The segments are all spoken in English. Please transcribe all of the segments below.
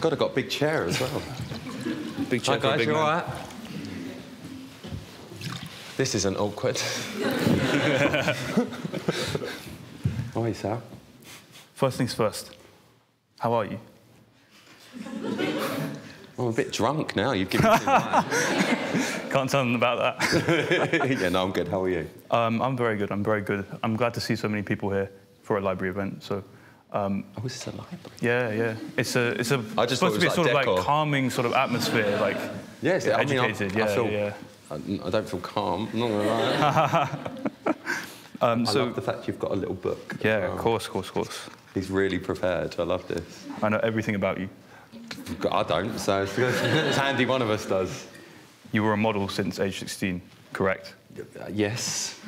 God, I've got a big chair as well. Big chair. Hi, guys, you all right? This isn't awkward. How are you, Sal? First things first. How are you? I'm a bit drunk now. You've given me too much. Can't tell them about that. Yeah, no, I'm good. How are you? I'm very good. I'm very good. I'm glad to see so many people here for a library event. So. Oh, is this a library? Yeah, yeah. It's a. I just supposed to be a like sort of decor. like calming sort of atmosphere, like. Yeah, educated. I don't feel calm. I'm not gonna lie. I love the fact you've got a little book. Yeah, of course. He's really prepared. I love this. I know everything about you. I don't, so it's handy one of us does. You were a model since age 16, correct? Yes.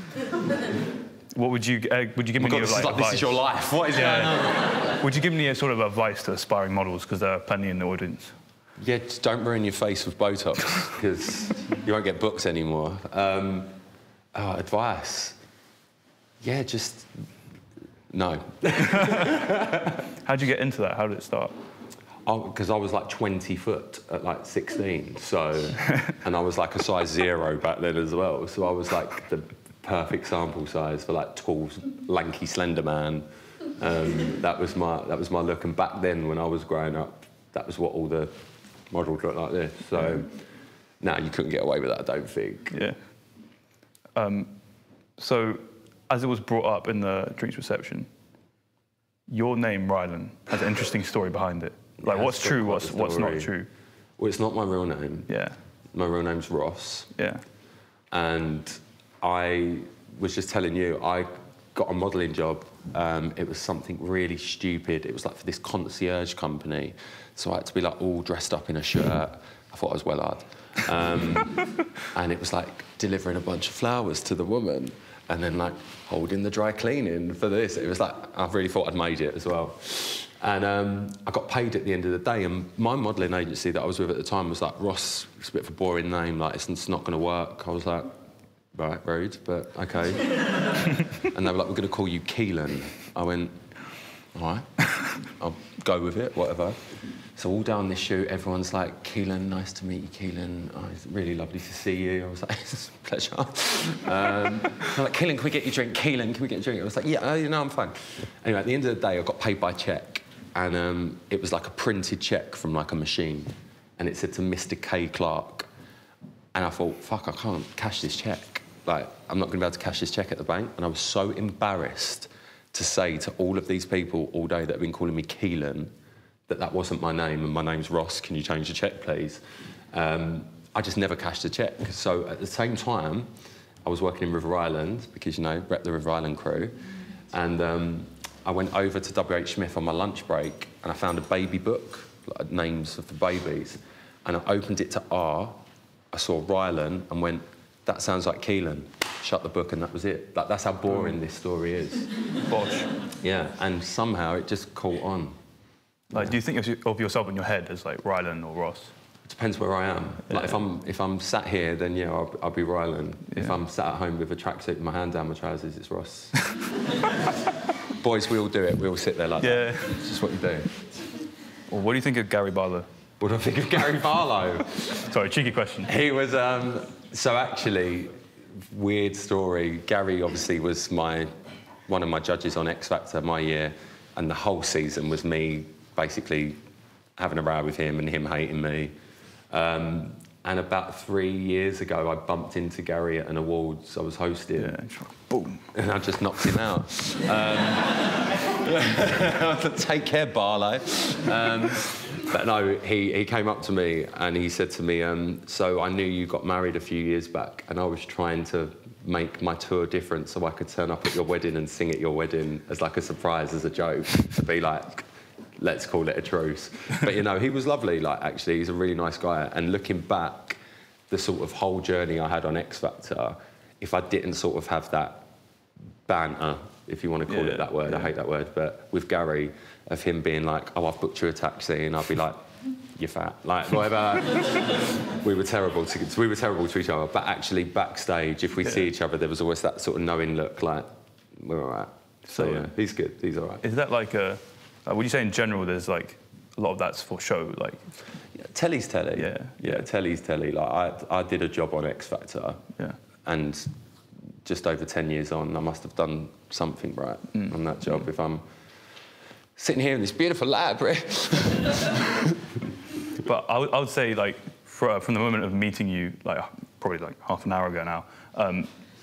What would you give me God, advice? This is your life. What is going on? Would you give me a sort of advice to aspiring models, because there are plenty in the audience? Yeah, just don't ruin your face with Botox, because you won't get books anymore. Advice? Yeah, just no. How'd you get into that? How did it start? Because I was like 20 foot at like 16, so, and I was like a size 0 back then as well, so I was like the perfect sample size for like tall, lanky, slender man. That was my look, and back then when I was growing up, that was what all the models looked like this. So now you couldn't get away with that, I don't think. Yeah. So, as it was brought up in the drinks reception, your name Rylan has an interesting story behind it. Like, what's true, what's not true? Well, it's not my real name. Yeah. My real name's Ross. Yeah. And I was just telling you, I got a modelling job. It was something really stupid. It was like for this concierge company. So I had to be like all dressed up in a shirt. I thought I was well hard. And it was like delivering a bunch of flowers to the woman and then like holding the dry cleaning for this. It was like, I really thought I'd made it as well. And I got paid at the end of the day, and my modelling agency that I was with at the time was like, Ross, it's a bit of a boring name, like, it's not going to work. I was like, right, rude, but OK. And they were like, we're going to call you Keelan. I went, all right, I'll go with it, whatever. So all down this shoot, everyone's like, Keelan, nice to meet you, Keelan. Oh, it's really lovely to see you. I was like, it's a pleasure. They're like, Keelan, can we get you a drink? Keelan, can we get you a drink? I was like, yeah, you know, I'm fine. Anyway, at the end of the day, I got paid by cheque. And it was like a printed cheque from like a machine. And it said to Mr. K. Clark. And I thought, fuck, I can't cash this cheque. Like, I'm not going to be able to cash this cheque at the bank. And I was so embarrassed to say to all of these people all day that have been calling me Keelan that wasn't my name, and my name's Ross, can you change the cheque, please? I just never cashed the cheque. So at the same time, I was working in River Island, because, you know, rep the River Island crew, and I went over to W.H. Smith on my lunch break, and I found a baby book, like names of the babies, and I opened it to R, I saw Rylan, and went, that sounds like Keelan. Shut the book, and that was it. Like, that's how boring this story is. Bosh. Yeah, and somehow it just caught on. Like, do you think of yourself in your head as like Rylan or Ross? It depends where I am. Yeah. Like, if I'm sat here, then yeah, I'll be Rylan. Yeah. If I'm sat at home with a tracksuit with my hand down my trousers, it's Ross. Boys, we all do it. We all sit there like that. It's just what you do. Well, what do you think of Gary Barlow? What do I think of Gary Barlow? Sorry, cheeky question. He was, so actually, weird story. Gary obviously was one of my judges on X Factor my year, and the whole season was me basically having a row with him and him hating me. And about 3 years ago, I bumped into Gary at an awards I was hosting. Yeah, boom. And I just knocked him out. Take care, Barlow. But no, he came up to me and he said to me, so I knew you got married a few years back, and I was trying to make my tour different so I could turn up at your wedding and sing at your wedding as like a surprise, as a joke, to be like, let's call it a truce. But, you know, he was lovely, like, actually. He's a really nice guy. And looking back, the sort of whole journey I had on X Factor, if I didn't sort of have that banter, if you want to call it that word, I hate that word, but with Gary, of him being like, oh, I've booked you a taxi, and I'd be like, you're fat. Like, whatever. we were terrible to each other. But actually, backstage, if we see each other, there was always that sort of knowing look, like, we're all right. So, yeah, he's good. He's all right. Is that like a... would you say in general there's like a lot of that's for show, like. Yeah, telly's telly. Yeah, telly's telly. Like I did a job on X Factor. Yeah. And just over 10 years on, I must have done something right on that job. If I'm sitting here in this beautiful library. But I would say, like, from the moment of meeting you, like probably like half an hour ago now.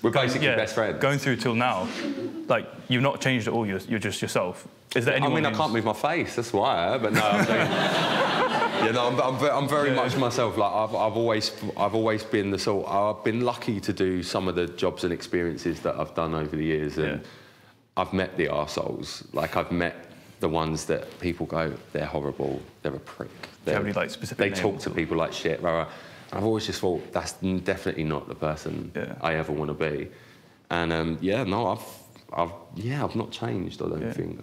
We're basically best friends. Going through till now, like, you've not changed at all. You're just yourself. Is there anyone? I mean, I can't move my face. That's why. But no, I'm very much myself. Like I've always been the sort. I've been lucky to do some of the jobs and experiences that I've done over the years, and I've met the arseholes. Like I've met the ones that people go, they're horrible. They're a prick. Do you have any, like, specific They names talk to people like shit. Rah, rah. I've always just thought that's definitely not the person I ever want to be. And I've not changed. I don't think.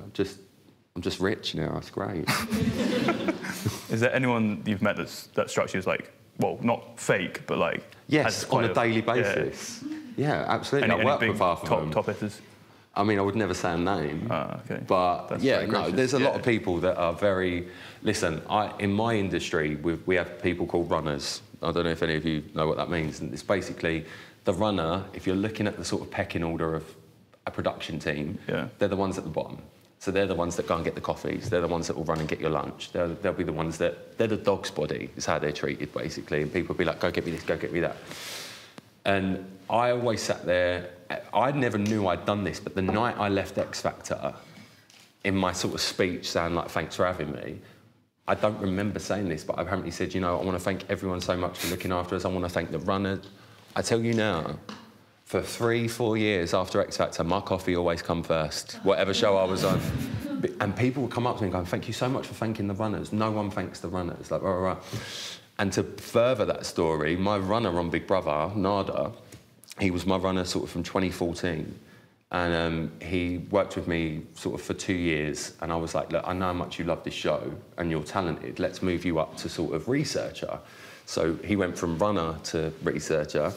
I'm just rich now. That's great. Is there anyone you've met that strikes you as, like, well, not fake, but like on a daily basis? Yeah, absolutely. I work with half of them. Top hitters. I mean, I would never say a name. Okay. But that's there's a lot of people that are very. Listen, in my industry, we have people called runners. I don't know if any of you know what that means. And it's basically the runner. If you're looking at the sort of pecking order of a production team, they're the ones at the bottom. So they're the ones that go and get the coffees. They're the ones that will run and get your lunch. They'll be the ones they're the dog's body, is how they're treated, basically. And people will be like, go get me this, go get me that. And I always sat there. I never knew I'd done this, but the night I left X Factor, in my sort of speech saying, like, thanks for having me, I don't remember saying this, but I apparently said, you know, I want to thank everyone so much for looking after us. I want to thank the runners. I tell you now, for 3-4 years after X Factor, my coffee always come first, whatever show I was on. And people would come up to me and go, thank you so much for thanking the runners. No one thanks the runners. Like, rah. And to further that story, my runner on Big Brother, Nada, he was my runner sort of from 2014. And he worked with me sort of for 2 years. And I was like, look, I know how much you love this show and you're talented. Let's move you up to sort of researcher. So he went from runner to researcher.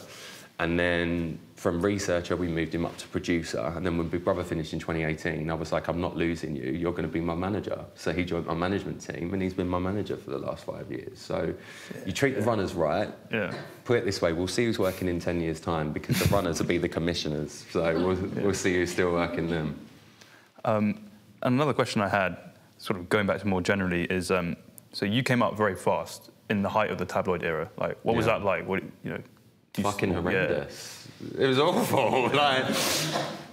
And then from researcher, we moved him up to producer. And then when Big Brother finished in 2018, I was like, I'm not losing you. You're going to be my manager. So he joined my management team, and he's been my manager for the last 5 years. So you treat the runners right. Put it this way, we'll see who's working in 10 years' time, because the runners will be the commissioners. So we'll see who's still working them. Another question I had, sort of going back to more generally, is so you came up very fast in the height of the tabloid era. Like, what was that like? What, you know? Fucking horrendous. It was awful. Like,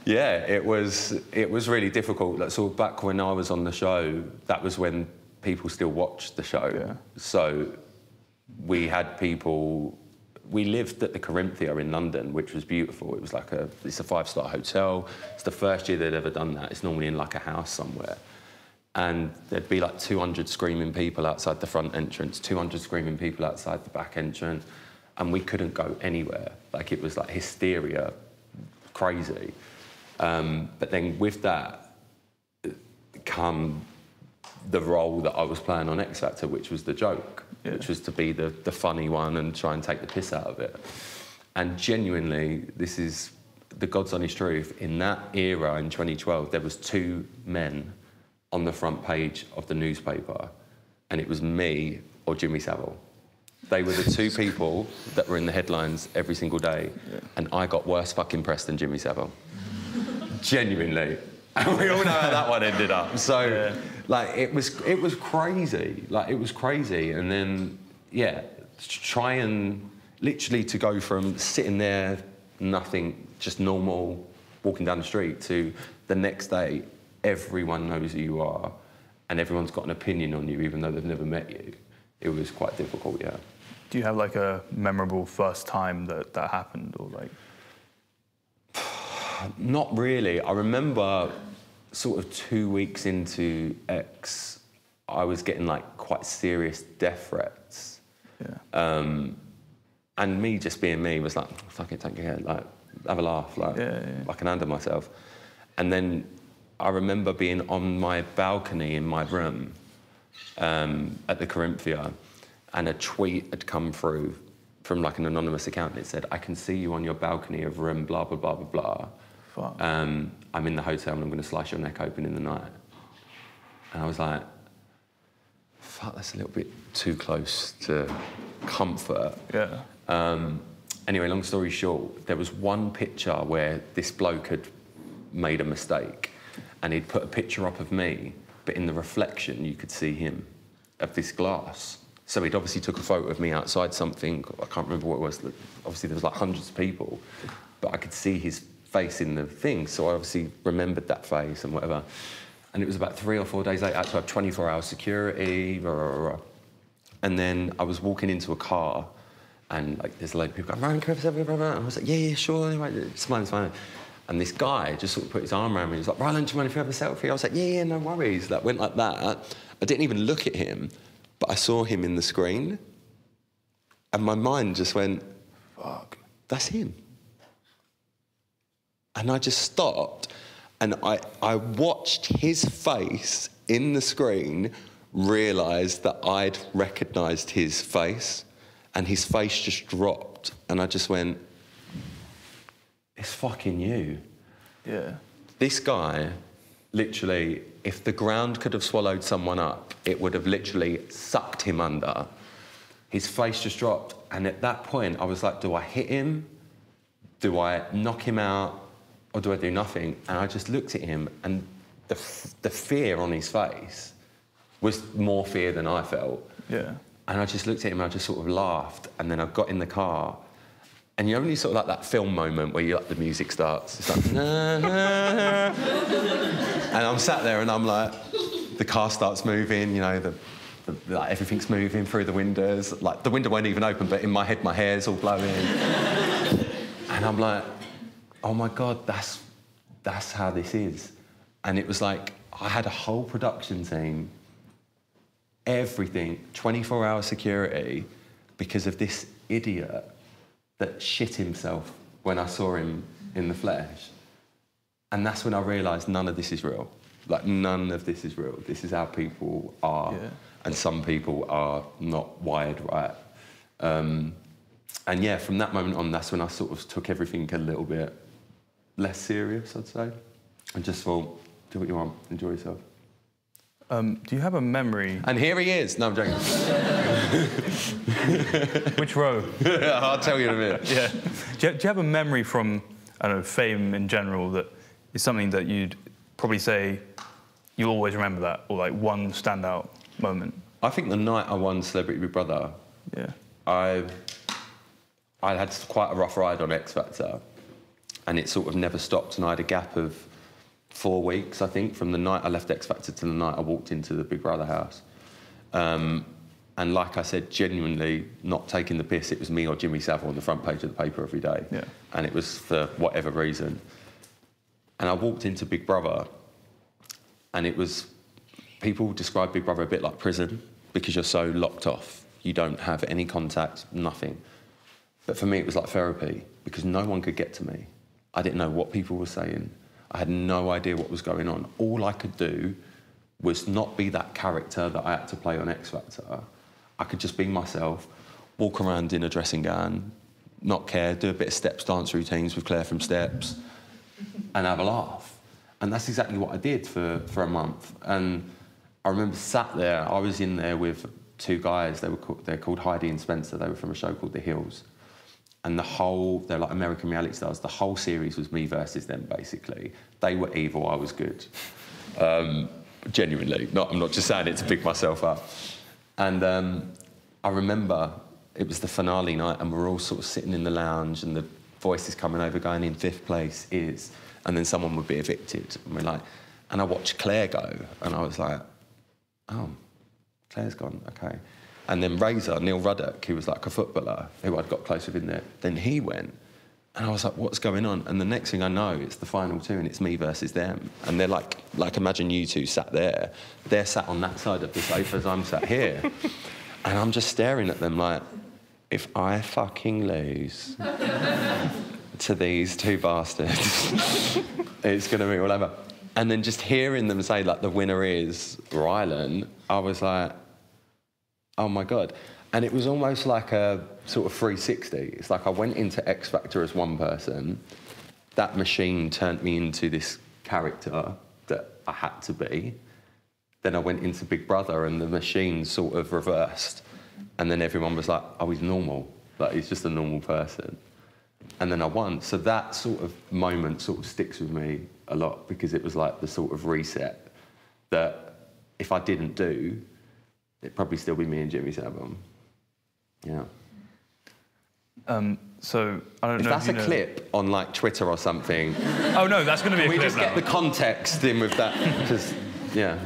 it was really difficult. Like, so back when I was on the show, that was when people still watched the show. So we had people. We lived at the Corinthia in London, which was beautiful. It was like it's a 5-star hotel. It's the first year they'd ever done that. It's normally in like a house somewhere. And there'd be like 200 screaming people outside the front entrance, 200 screaming people outside the back entrance. And we couldn't go anywhere. Like, it was like hysteria, crazy. But then with that come the role that I was playing on X Factor, which was the joke, which was to be the funny one and try and take the piss out of it. And genuinely, this is the God's honest truth, in that era in 2012, there was 2 men on the front page of the newspaper, and it was me or Jimmy Savile. They were the 2 people that were in the headlines every single day, and I got worse fucking press than Jimmy Savile. Genuinely. And we all know how that one ended up. So, like, it was crazy. Like, it was crazy. And then, try and literally to go from sitting there, nothing, just normal, walking down the street, to the next day, everyone knows who you are, and everyone's got an opinion on you, even though they've never met you. It was quite difficult, Do you have, like, a memorable first time that happened, or, like...? Not really. I remember sort of 2 weeks into X, I was getting, like, quite serious death threats. And me just being me was like, fuck it, take your head, like, have a laugh, like, I can handle myself. And then I remember being on my balcony in my room, at the Corinthia, and a tweet had come through from like an anonymous account, and it said, I can see you on your balcony of room blah blah blah blah blah. Fuck. I'm in the hotel and I'm going to slice your neck open in the night. And I was like, fuck, that's a little bit too close to comfort. Yeah. Anyway, long story short, there was one picture where this bloke had made a mistake and he'd put a picture up of me, but in the reflection you could see him of this glass. So he'd obviously took a photo of me outside something, I can't remember what it was, obviously there was like hundreds of people, but I could see his face in the thing, so I obviously remembered that face and whatever. And it was about 3 or 4 days later, I had to have 24-hour security, blah, blah, blah. And then I was walking into a car and like there's a load of people going, Rylan, can I have a selfie? And I was like, yeah, sure, right, smiling. And this guy just sort of put his arm around me, he was like, Rylan, do you mind if you have a selfie? I was like, yeah, no worries. That went like that. I didn't even look at him, but I saw him in the screen and my mind just went, fuck, that's him. And I just stopped and I watched his face in the screen, realised that I'd recognised his face and his face just dropped and I just went, it's fucking you. Yeah. This guy, literally, if the ground could have swallowed someone up, it would have literally sucked him under. His face just dropped. And at that point, I was like, do I hit him? Do I knock him out? Or do I do nothing? And I just looked at him and the fear on his face was more fear than I felt. Yeah. And I just looked at him and I just sort of laughed. And then I got in the car. And you know when you sort of like that film moment where the music starts? It's like, nah, nah, nah. And I'm sat there and I'm like, the car starts moving, you know, like everything's moving through the windows. Like the window won't even open, but in my head, my hair's all blowing. And I'm like, oh my God, that's how this is. And it was like, I had a whole production team, everything, 24-hour security, because of this idiot that shit himself when I saw him in the flesh. And that's when I realised none of this is real. Like, none of this is real. This is how people are. Yeah. And some people are not wired right. And yeah, from that moment on, that's when I sort of took everything a little bit less serious, I'd say. And just thought, do what you want, enjoy yourself. Do you have a memory? And here he is. No, I'm joking. Which row? I'll tell you in a minute. Yeah. Do you have a memory from, I don't know, fame in general that is something that you'd probably say you'll always remember that, or like one standout moment? I think the night I won Celebrity Big Brother, yeah, I had quite a rough ride on X Factor, and it sort of never stopped, and I had a gap of 4 weeks, I think, from the night I left X Factor to the night I walked into the Big Brother house. And like I said, genuinely not taking the piss, it was me or Jimmy Savile on the front page of the paper every day. Yeah. And it was for whatever reason. And I walked into Big Brother, and it was, people describe Big Brother a bit like prison because you're so locked off. You don't have any contact, nothing. But for me, it was like therapy because no one could get to me. I didn't know what people were saying. I had no idea what was going on. All I could do was not be that character that I had to play on X Factor. I could just be myself, walk around in a dressing gown, not care, do a bit of Steps dance routines with Claire from Steps, and have a laugh. And that's exactly what I did for a month. And I remember sat there, I was in there with 2 guys, they're called Heidi and Spencer, they were from a show called The Hills. And they're like American reality stars, the whole series was me versus them, basically. They were evil, I was good. Genuinely, I'm not just saying it to pick myself up. And I remember it was the finale night and we're all sort of sitting in the lounge and the voices coming over going, in 5th place is, and then someone would be evicted. And we're like, and I watched Claire go and I was like, oh, Claire's gone, okay. And then Razor, Neil Ruddock, who was like a footballer, who I'd got close with in there, then he went. And I was like, what's going on? And the next thing I know, it's the final 2 and it's me versus them. And they're like imagine you 2 sat there. They're sat on that side of the sofa as I'm sat here. And I'm just staring at them like, if I fucking lose to these 2 bastards, it's going to be all over. And then just hearing them say, like, the winner is Rylan, I was like, oh my God. And it was almost like a sort of 360. It's like I went into X Factor as one person. That machine turned me into this character that I had to be. Then I went into Big Brother and the machine sort of reversed. And then everyone was like, oh, he's normal. Like, he's just a normal person. And then I won. So that sort of moment sort of sticks with me a lot because it was like the sort of reset that if I didn't do, it'd probably still be me and Jimmy's album. Yeah. So, I don't know if that's a clip on, like, Twitter or something... Oh, no, that's going to be a clip we just get the context in with that, because, yeah.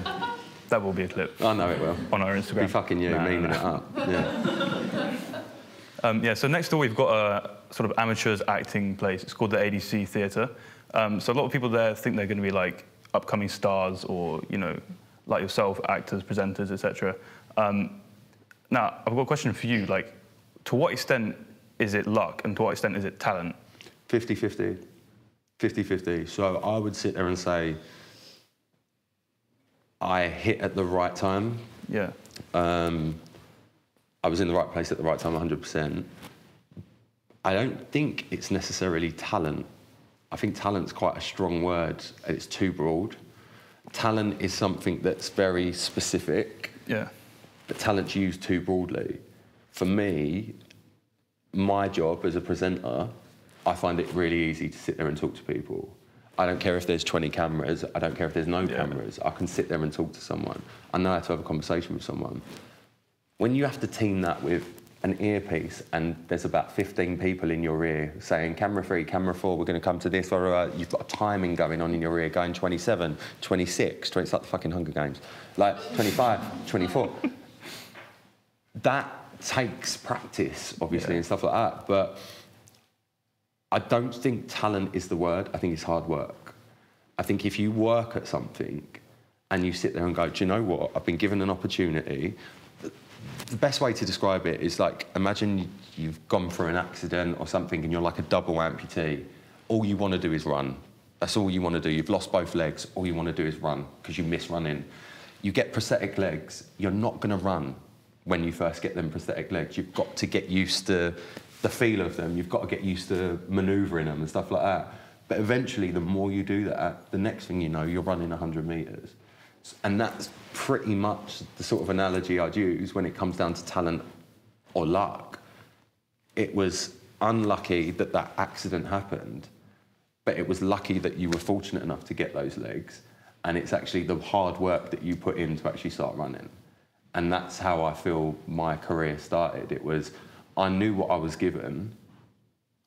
That will be a clip. I know it will. On our Instagram. Be fucking you, meaning it up. Yeah. Yeah, so next door we've got a sort of amateurs acting place. It's called the ADC Theatre. So a lot of people there think they're going to be, like, upcoming stars or, you know, like yourself, actors, presenters, etc. Now, I've got a question for you. Like, to what extent is it luck and to what extent is it talent? 50-50. 50-50. So I would sit there and say I hit at the right time. Yeah. I was in the right place at the right time 100%. I don't think it's necessarily talent. I think talent's quite a strong word and it's too broad. Talent is something that's very specific. Yeah. But talent's used too broadly. For me, my job as a presenter, I find it really easy to sit there and talk to people. I don't care if there's 20 cameras, I don't care if there's no cameras. I can sit there and talk to someone. I know how to have a conversation with someone. When you have to team that with an earpiece and there's about 15 people in your ear saying, camera 3, camera 4, we're going to come to this, or you've got a timing going on in your ear, going 27, 26, it's like the fucking Hunger Games, like 25, 24. That takes practice, obviously, and stuff like that, but I don't think talent is the word. I think it's hard work. I think if you work at something and you sit there and go, do you know what? I've been given an opportunity. The best way to describe it is like, imagine you've gone through an accident or something and you're like a double amputee. All you want to do is run. That's all you want to do. You've lost both legs. All you want to do is run because you miss running. You get prosthetic legs. You're not going to run when you first get them prosthetic legs. You've got to get used to the feel of them. You've got to get used to manoeuvring them and stuff like that. But eventually, the more you do that, the next thing you know, you're running 100 metres. And that's pretty much the sort of analogy I'd use when it comes down to talent or luck. It was unlucky that that accident happened, but it was lucky that you were fortunate enough to get those legs. And it's actually the hard work that you put in to actually start running. And that's how I feel my career started. It was, I knew what I was given,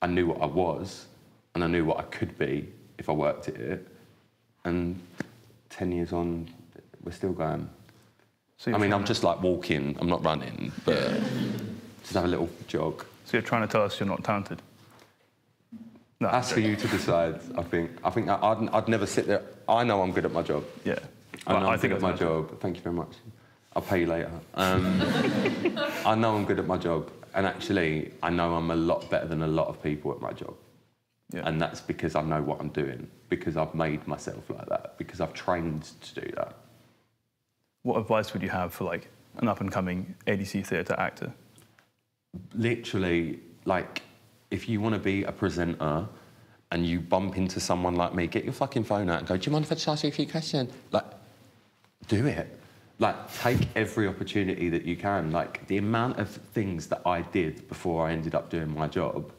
I knew what I was, and I knew what I could be if I worked at it. And 10 years on, we're still going. So I mean, I'm just like walking, I'm not running, but just have a little jog. So you're trying to tell us you're not talented? No, that's for you to decide, I think. I think I'd never sit there. I know I'm good at my job. Yeah. I know I'm good at my job. Thank you very much. I'll pay you later. I know I'm good at my job. And actually, I know I'm a lot better than a lot of people at my job. Yeah. And that's because I know what I'm doing, because I've made myself like that, because I've trained to do that. What advice would you have for, like, an up-and-coming ADC theatre actor? Literally, like, if you want to be a presenter and you bump into someone like me, get your fucking phone out and go, do you mind if I just ask you a few questions? Like, do it. Like, take every opportunity that you can. Like, the amount of things that I did before I ended up doing my job,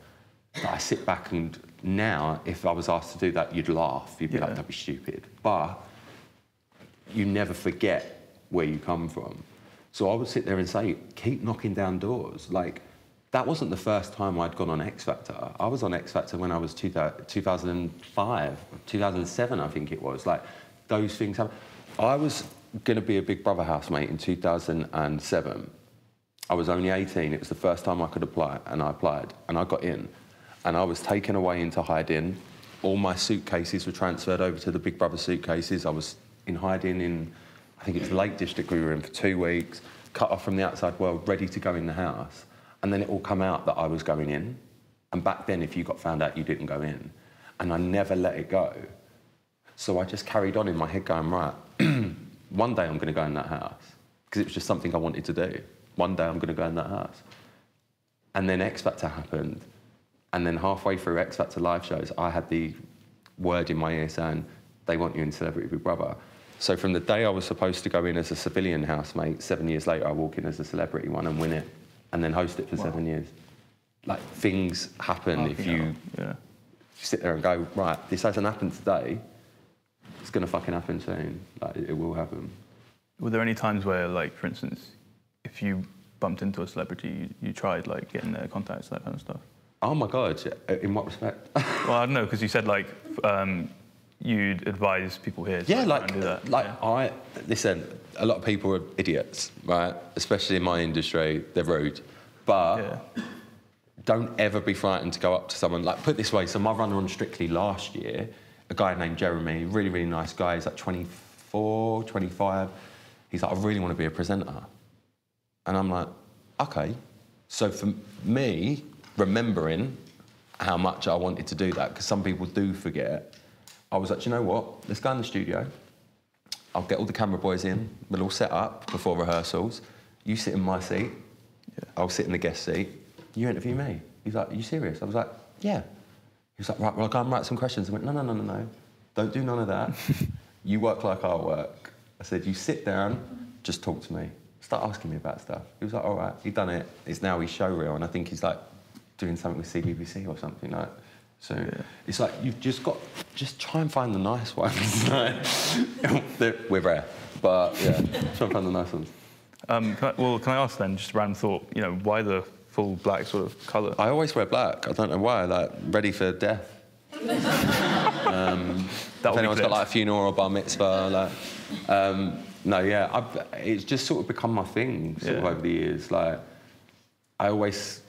that I sit back and now, if I was asked to do that, you'd laugh. You'd be like, that'd be stupid. But you never forget where you come from. So I would sit there and say, keep knocking down doors. Like, that wasn't the first time I'd gone on X Factor. I was on X Factor when I was 2005, 2007, I think it was. Like, those things happened. I was going to be a Big Brother housemate in 2007. I was only 18. It was the first time I could apply, and I applied, and I got in. And I was taken away into hiding. All my suitcases were transferred over to the Big Brother suitcases. I was in hiding in, I think it was the Lake District we were in for 2 weeks, cut off from the outside world, ready to go in the house. And then it all come out that I was going in. And back then, if you got found out, you didn't go in. And I never let it go. So I just carried on in my head going, right, one day I'm going to go in that house. Because it was just something I wanted to do. One day I'm going to go in that house. And then X Factor happened. And then halfway through X Factor live shows, I had the word in my ear saying, they want you in Celebrity Big Brother. So from the day I was supposed to go in as a civilian housemate, 7 years later I walk in as a celebrity one and win it, and then host it for 7 years. Like, things happen if you sit there and go, right, this hasn't happened today, it's going to fucking happen soon. Like, it will happen. Were there any times where, like, for instance, if you bumped into a celebrity, you tried, like, getting their contacts, that kind of stuff? Oh, my God. In what respect? Well, I don't know, because you said, like, you'd advise people here to do that. Listen, a lot of people are idiots, right? Especially in my industry, they're rude. But don't ever be frightened to go up to someone. Like, put it this way, so my runner on Strictly last year, a guy named Jeremy, really, really nice guy, he's like 24, 25. He's like, I really want to be a presenter. And I'm like, okay. So for me, remembering how much I wanted to do that, because some people do forget, I was like, you know what? Let's go in the studio. I'll get all the camera boys in. We'll all set up before rehearsals. You sit in my seat. I'll sit in the guest seat. You interview me. He's like, are you serious? I was like, yeah. He was like, right, well, I'll go and write some questions. I went, no. Don't do none of that. You work like I work. I said, you sit down, just talk to me. Start asking me about stuff. He was like, all right, he'd done it. It's now his showreel, and I think he's like doing something with CBBC or something like. So it's like, you've just got, just try and find the nice ones. We're rare, but yeah, try and find the nice ones. Can I ask then, just a random thought, you know, why the full black sort of colour? I always wear black. I don't know why. Like, ready for death. If anyone's got like a funeral or bar mitzvah, like, no, yeah, it's just sort of become my thing sort of over the years. Like, I always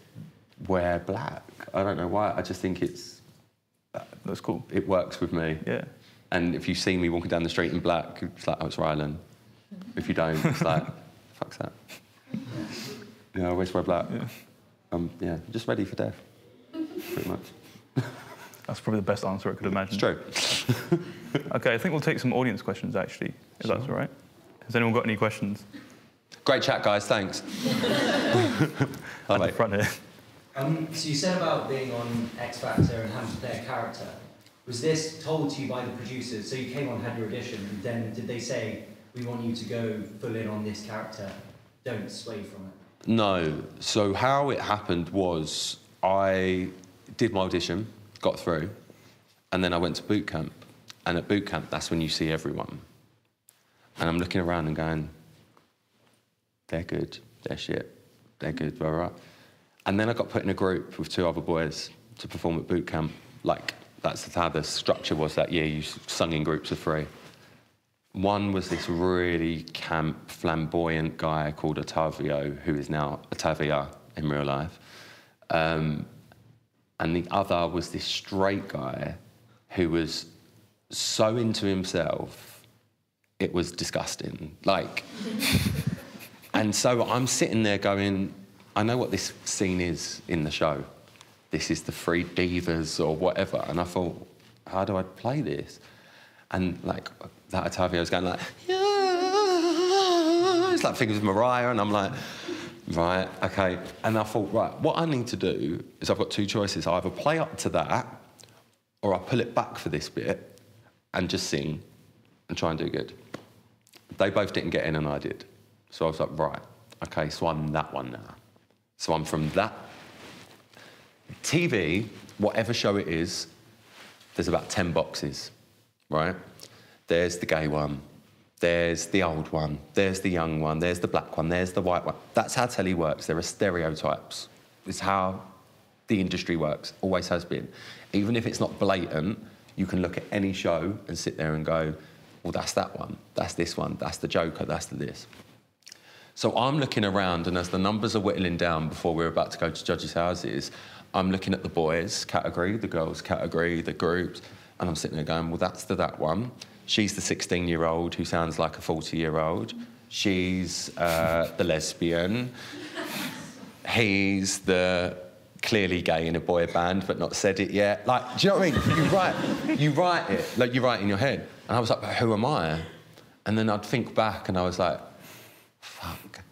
wear black. I don't know why. I just think that's cool. It works with me. Yeah. And if you see me walking down the street in black, it's like, oh, it's Rylan. If you don't, it's like, fuck's that. Yeah, I always wear black. Yeah, just ready for death, pretty much. That's probably the best answer I could imagine. It's true. OK, I think we'll take some audience questions, actually, if that's all right. Has anyone got any questions? Great chat, guys. Thanks. At the front here. So you said about being on X Factor and having to play a character. Was this told to you by the producers? So you came on, had your audition, and then did they say, we want you to go full in on this character, don't sway from it? No. So how it happened was I did my audition, got through, and then I went to boot camp. And at boot camp, that's when you see everyone. And I'm looking around and going, they're good, they're shit, they're good, blah, blah. And then I got put in a group with 2 other boys to perform at boot camp. Like, that's how the structure was that year. You sung in groups of 3. One was this really camp, flamboyant guy called Ottavio, who is now Ottavia in real life. And the other was this straight guy who was so into himself, it was disgusting. Like, and so I'm sitting there going, I know what this scene is in the show. This is the 3 divas or whatever. And I thought, how do I play this? And like, that Ottavio's going like, yeah. It's like figures of Mariah, and I'm like, right, okay. And I thought, right, what I need to do is I've got 2 choices. I either play up to that, or I pull it back for this bit and just sing and try and do good. They both didn't get in, and I did. So I was like, right, okay, so I'm that one now. So I'm from that. TV, whatever show it is, there's about 10 boxes, right? There's the gay one, there's the old one, there's the young one, there's the black one, there's the white one. That's how telly works. There are stereotypes. It's how the industry works, always has been. Even if it's not blatant, you can look at any show and sit there and go, well, that's that one, that's this one, that's the Joker, that's the this. So I'm looking around, and as the numbers are whittling down before we're about to go to judges' houses, I'm looking at the boys' category, the girls' category, the groups, and I'm sitting there going, well, that's that one. She's the 16-year-old who sounds like a 40-year-old. She's the lesbian. He's the clearly gay in a boy band, but not said it yet. Like, do you know what I mean? You write it, like you write it in your head. And I was like, who am I? And then I'd think back, and I was like, fuck.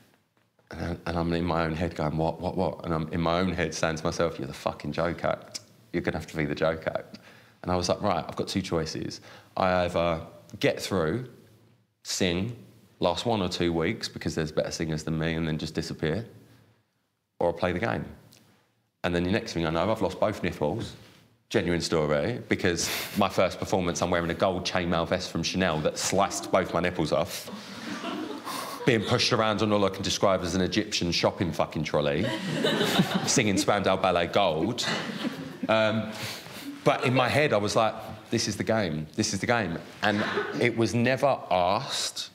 And I'm in my own head going, what? And I'm in my own head saying to myself, you're the fucking joke act. You're going to have to be the joke act. And I was like, right, I've got 2 choices. I either get through sing, last 1 or 2 weeks because there's better singers than me, and then just disappear, or I play the game. And then the next thing I know, I've lost both nipples. Genuine story, because my first performance, I'm wearing a gold chainmail vest from Chanel that sliced both my nipples off. Being pushed around on all I can describe as an Egyptian shopping fucking trolley, singing Spandau Ballet Gold. But in my head, I was like, this is the game, this is the game. And it was never asked.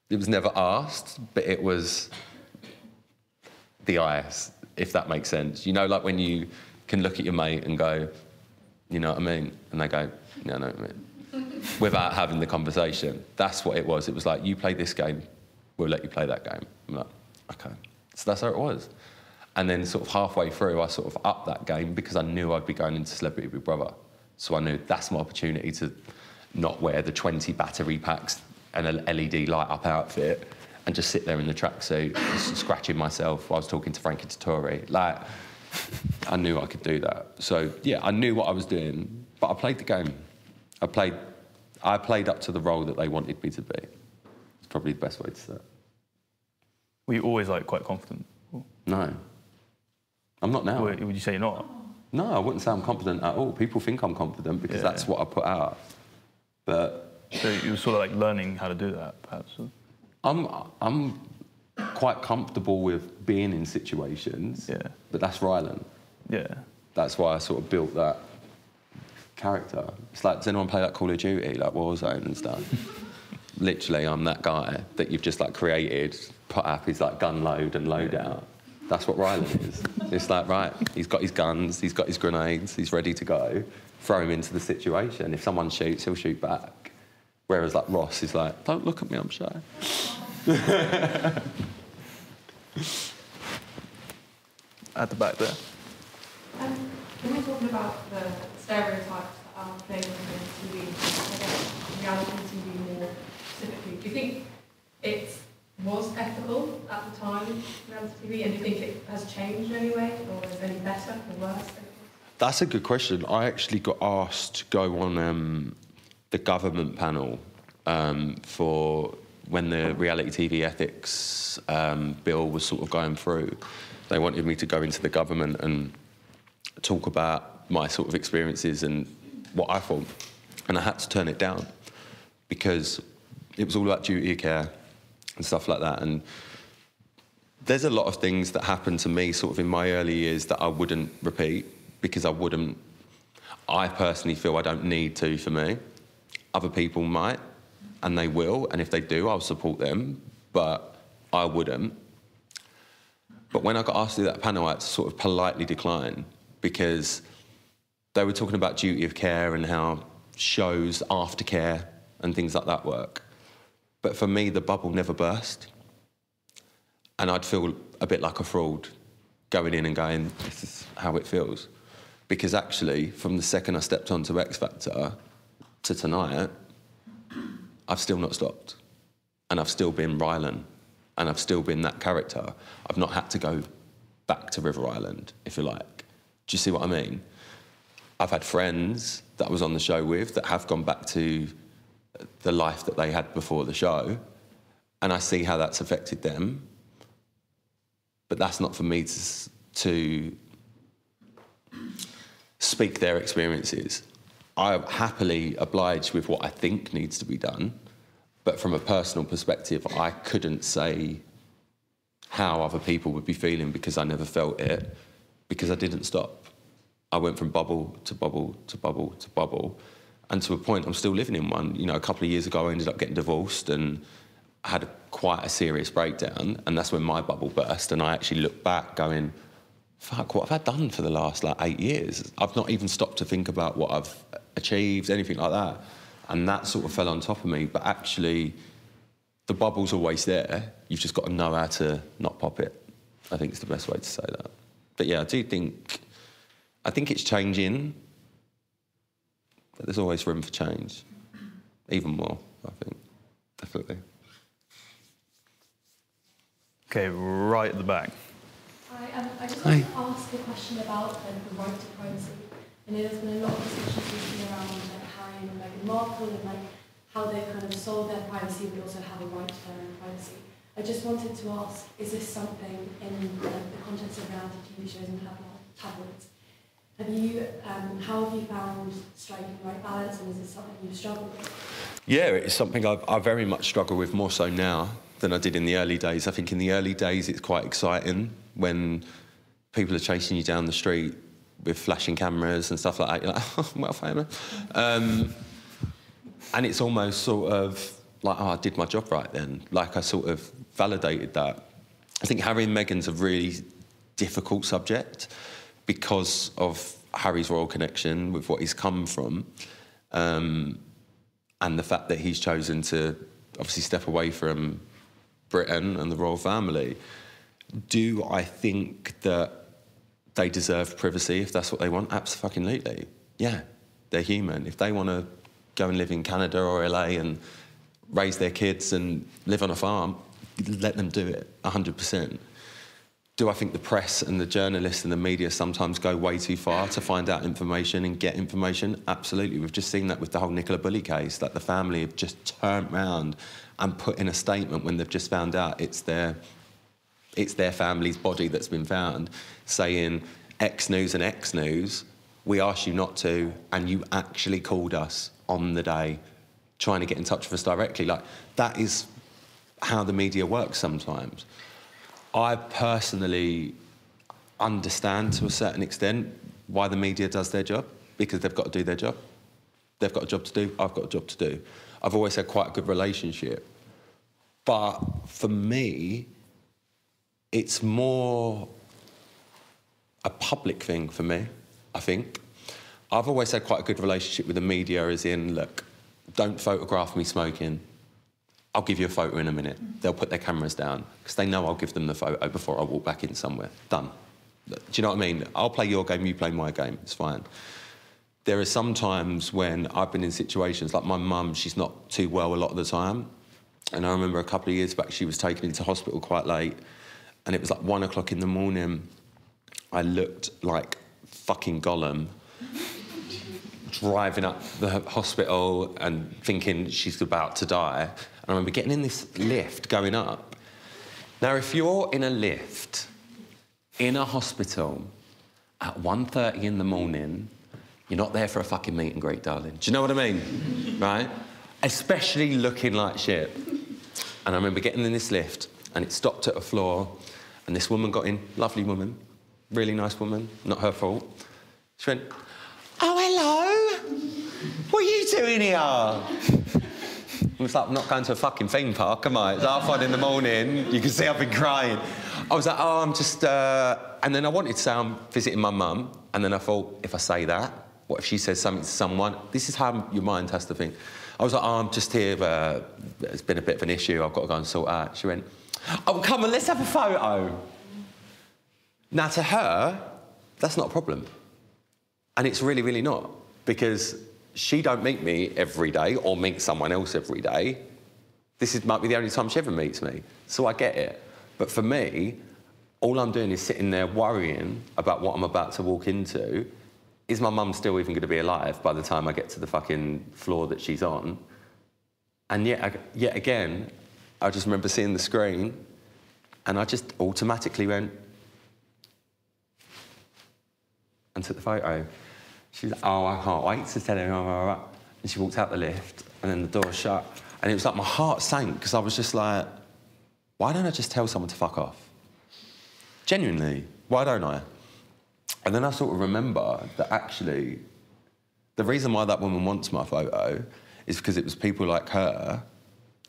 It was never asked, but it was the ice, if that makes sense. You know, like when you can look at your mate and go, you know what I mean? And they go, yeah, I know what I mean. Without having the conversation. That's what it was. It was like, you play this game, we'll let you play that game. I'm like, okay. So that's how it was. And then sort of halfway through, I sort of upped that game because I knew I'd be going into Celebrity Big Brother. So I knew that's my opportunity to not wear the 20 battery packs and an LED light-up outfit and just sit there in the tracksuit, scratching myself while I was talking to Frankie Dettori. Like, I knew I could do that. So, yeah, I knew what I was doing, but I played the game. I played up to the role that they wanted me to be. It's probably the best way to say it. Were you always, like, quite confident? No. I'm not now. Would you say you're not? No, I wouldn't say I'm confident at all. People think I'm confident because that's what I put out. But... So you were sort of, like, learning how to do that, perhaps? I'm quite comfortable with being in situations, but that's Rylan. Yeah. That's why I sort of built that character. It's like, does anyone play like Call of Duty, like Warzone and stuff? Literally, I'm that guy that you've just like created, put up his like gun load and loadout. That's what Rylan is. It's like, right, he's got his guns, he's got his grenades, he's ready to go. Throw him into the situation. If someone shoots, he'll shoot back. Whereas like Ross is like, don't look at me, I'm shy. At the back there. When we're talking about the stereotypes that are played on TV, I guess reality TV more specifically, do you think it was ethical at the time, reality TV, and do you think it has changed in any way, or is it any better or worse? That's a good question. I actually got asked to go on the government panel for when the reality TV ethics bill was sort of going through. They wanted me to go into the government and talk about my sort of experiences and what I thought. And I had to turn it down because it was all about duty of care and stuff like that. And there's a lot of things that happened to me sort of in my early years that I wouldn't repeat because I personally feel I don't need to for me. Other people might, and they will, and if they do, I'll support them, but I wouldn't. But when I got asked to do that panel, I had to sort of politely decline because they were talking about duty of care and how shows, aftercare and things like that work. But for me, the bubble never burst. And I'd feel a bit like a fraud going in and going, this is how it feels. Because actually, from the second I stepped onto X Factor to tonight, I've still not stopped. And I've still been Rylan. And I've still been that character. I've not had to go back to River Island, if you like. Do you see what I mean? I've had friends that I was on the show with that have gone back to the life that they had before the show, and I see how that's affected them. But that's not for me to speak their experiences. I happily oblige with what I think needs to be done, but from a personal perspective, I couldn't say how other people would be feeling because I never felt it, because I didn't stop. I went from bubble to bubble to bubble to bubble, and to a point I'm still living in one. You know, a couple of years ago I ended up getting divorced and I had quite a serious breakdown, and that's when my bubble burst, and I actually looked back going, fuck, what have I done for the last, 8 years? I've not even stopped to think about what I've achieved, anything like that. And that sort of fell on top of me. But actually, the bubble's always there. You've just got to know how to not pop it. I think it's the best way to say that. But yeah, I think it's changing. But there's always room for change. Even more, I think. Definitely. Okay, right at the back. I just want to ask a question about the right to privacy. I know there's been a lot of discussions recently around Harry and Meghan Markle and how they kind of sold their privacy but also have a right to their own privacy. I just wanted to ask, is this something in the context of reality TV shows and tabloids? How have you found striking the right balance, and is this something you've struggled with? Yeah, it's something I very much struggle with, more so now than I did in the early days. I think in the early days it's quite exciting when people are chasing you down the street with flashing cameras and stuff like that. You're like, oh, I'm well famous. And it's almost sort of like, oh, I did my job right then. Like I sort of validated that. I think Harry and Meghan's a really difficult subject because of Harry's royal connection with what he's come from, and the fact that he's chosen to obviously step away from Britain and the royal family. Do I think that they deserve privacy if that's what they want? Absolutely. Yeah, they're human. If they want to go and live in Canada or LA and raise their kids and live on a farm, let them do it, 100%. Do I think the press and the journalists and the media sometimes go way too far to find out information and get information? Absolutely. We've just seen that with the whole Nicola Bulley case, that the family have just turned round and put in a statement when they've just found out it's their family's body that's been found, saying X news and X news, we asked you not to, and you actually called us on the day trying to get in touch with us directly. Like, that is how the media works sometimes. I personally understand to a certain extent why the media does their job, because they've got to do their job. They've got a job to do, I've got a job to do. I've always had quite a good relationship. But for me, it's more a public thing for me, I think. I've always had quite a good relationship with the media, as in, look, don't photograph me smoking. I'll give you a photo in a minute. They'll put their cameras down because they know I'll give them the photo before I walk back in somewhere. Done. Do you know what I mean? I'll play your game, you play my game. It's fine. There are some times when I've been in situations, like my mum, she's not too well a lot of the time. And I remember a couple of years back, she was taken into hospital quite late. And it was like 1 o'clock in the morning. I looked like fucking Gollum, driving up the hospital and thinking she's about to die. And I remember getting in this lift, going up. Now, if you're in a lift, in a hospital, at 1:30 in the morning, you're not there for a fucking meet and greet, darling. Do you know what I mean? Right? Especially looking like shit. And I remember getting in this lift, and it stopped at a floor, and this woman got in, lovely woman, really nice woman, not her fault. She went, oh, hello. What are you doing here? I was like, I'm not going to a fucking theme park, am I? It's 1:30 in the morning. You can see I've been crying. I was like, oh, I'm just... And then I wanted to say I'm visiting my mum. And then I thought, if I say that, what if she says something to someone? This is how your mind has to think. I was like, oh, I'm just here. It's been a bit of an issue. I've got to go and sort out. She went, oh, come on, let's have a photo. Now, to her, that's not a problem. And it's really, really not. Because she don't meet me every day or meet someone else every day. Might be the only time she ever meets me. So I get it. But for me, all I'm doing is sitting there worrying about what I'm about to walk into. Is my mum still even going to be alive by the time I get to the fucking floor that she's on? And yet again, I just remember seeing the screen and I just automatically went and took the photo. She was like, oh, I can't wait to tell her. And she walked out the lift and then the door shut. And it was like my heart sank because I was just like, why don't I just tell someone to fuck off? Genuinely, why don't I? And then I sort of remember that actually the reason why that woman wants my photo is because it was people like her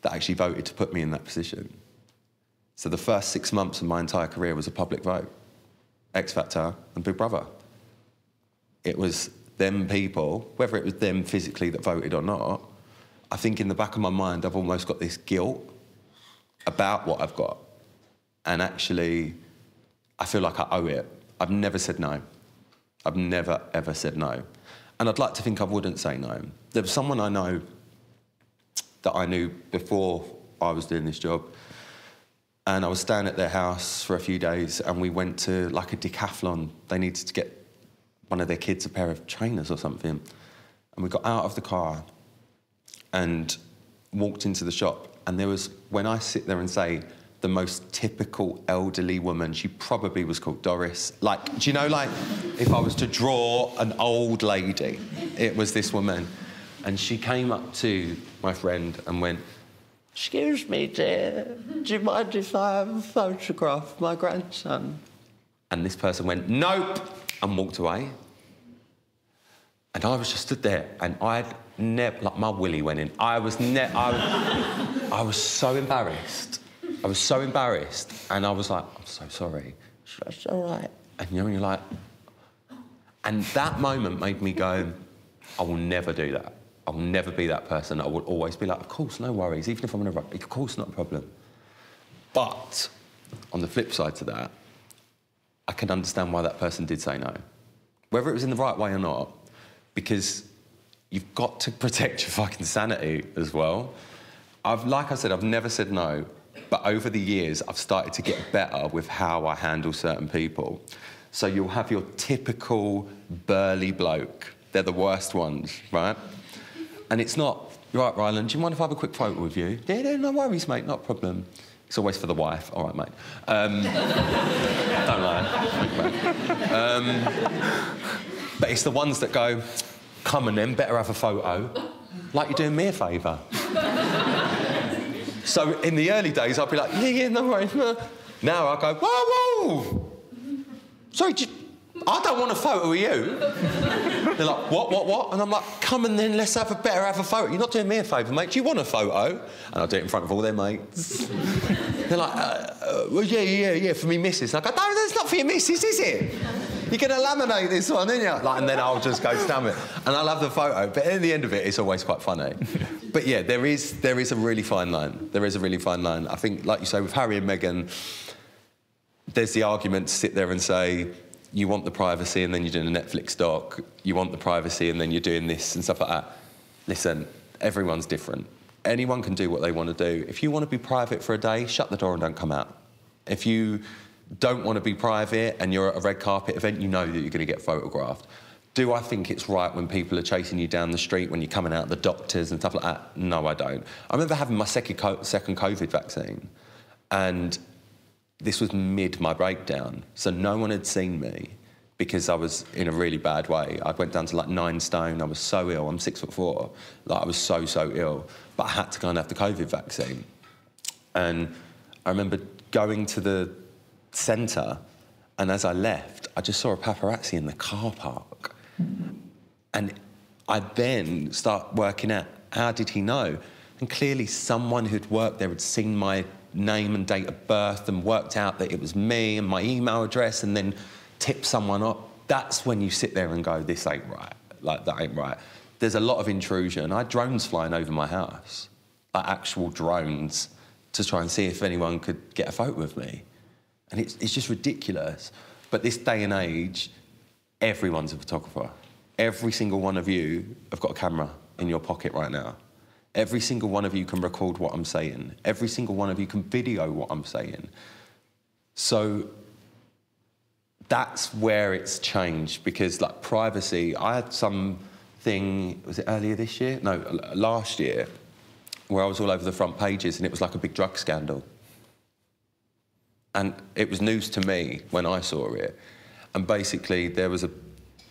that actually voted to put me in that position. So the first 6 months of my entire career was a public vote. X Factor and Big Brother. It was them people, whether it was them physically that voted or not, I think in the back of my mind I've almost got this guilt about what I've got. And actually, I feel like I owe it. I've never said no. I've never, ever said no. And I'd like to think I wouldn't say no. There was someone I know that I knew before I was doing this job, and I was staying at their house for a few days, and we went to like a decathlon. They needed to get one of their kids a pair of trainers or something. And we got out of the car, and walked into the shop, and there was, when I sit there and say, the most typical elderly woman, she probably was called Doris. Like, do you know, like, if I was to draw an old lady, it was this woman. And she came up to my friend and went, "Excuse me, dear, do you mind if I have a photograph of my grandson?" And this person went, "Nope," and walked away. And I was just stood there, and I'd never, like, my willy went in. I was so embarrassed. I was so embarrassed, and I was like, "I'm so sorry." "That's all right." And you know, you're like... And that moment made me go, I will never do that. I will never be that person. I will always be like, of course, no worries, even if I'm in a rush, of course, not a problem. But on the flip side to that, I can understand why that person did say no. Whether it was in the right way or not, because you've got to protect your fucking sanity as well. Like I said, I've never said no, but over the years, I've started to get better with how I handle certain people. So you'll have your typical burly bloke. They're the worst ones, right? And it's not, "You're right, Rylan, do you mind if I have a quick photo with you?" "Yeah, no worries, mate, not a problem." It's always for the wife. "All right, mate." Don't lie. But it's the ones that go, "Come on then, better have a photo." Like you're doing me a favour. So in the early days, I'd be like, yeah, no worries. Now I go, whoa. Sorry, I don't want a photo of you. They're like, what? And I'm like, "Come and then let's have a photo. You're not doing me a favour, mate. Do you want a photo?" And I'll do it in front of all their mates. They're like, "Well, yeah, for me missus." And I go, "No, that's not for your missus, is it? You're going to laminate this one, aren't you?" Like, and then I'll just go stamp it. And I'll have the photo. But at the end of it, it's always quite funny. But yeah, there is a really fine line. There is a really fine line. I think, like you say, with Harry and Meghan, there's the argument to sit there and say, you want the privacy and then you're doing a Netflix doc. You want the privacy and then you're doing this and stuff like that. Listen, everyone's different. Anyone can do what they want to do. If you want to be private for a day, shut the door and don't come out. If you don't want to be private and you're at a red carpet event, you know that you're going to get photographed. Do I think it's right when people are chasing you down the street when you're coming out of the doctors and stuff like that? No, I don't. I remember having my second COVID vaccine, and this was mid my breakdown, so no one had seen me because I was in a really bad way. I went down to like 9 stone. I was so ill. I'm 6'4". Like, I was so ill. But I had to go and have the COVID vaccine. And I remember going to the centre, and as I left, I just saw a paparazzi in the car park. And I then start working out, how did he know? And clearly someone who'd worked there had seen my name and date of birth and worked out that it was me and my email address and then tipped someone up. That's when you sit there and go, this ain't right. Like, that ain't right. There's a lot of intrusion. I had drones flying over my house, like actual drones, to try and see if anyone could get a photo of me. And it's just ridiculous. But this day and age, everyone's a photographer. Every single one of you have got a camera in your pocket right now. Every single one of you can record what I'm saying. Every single one of you can video what I'm saying. So that's where it's changed, because, like, privacy, I had something, was it earlier this year? No, last year, where I was all over the front pages and it was like a big drug scandal. And it was news to me when I saw it. And basically there was a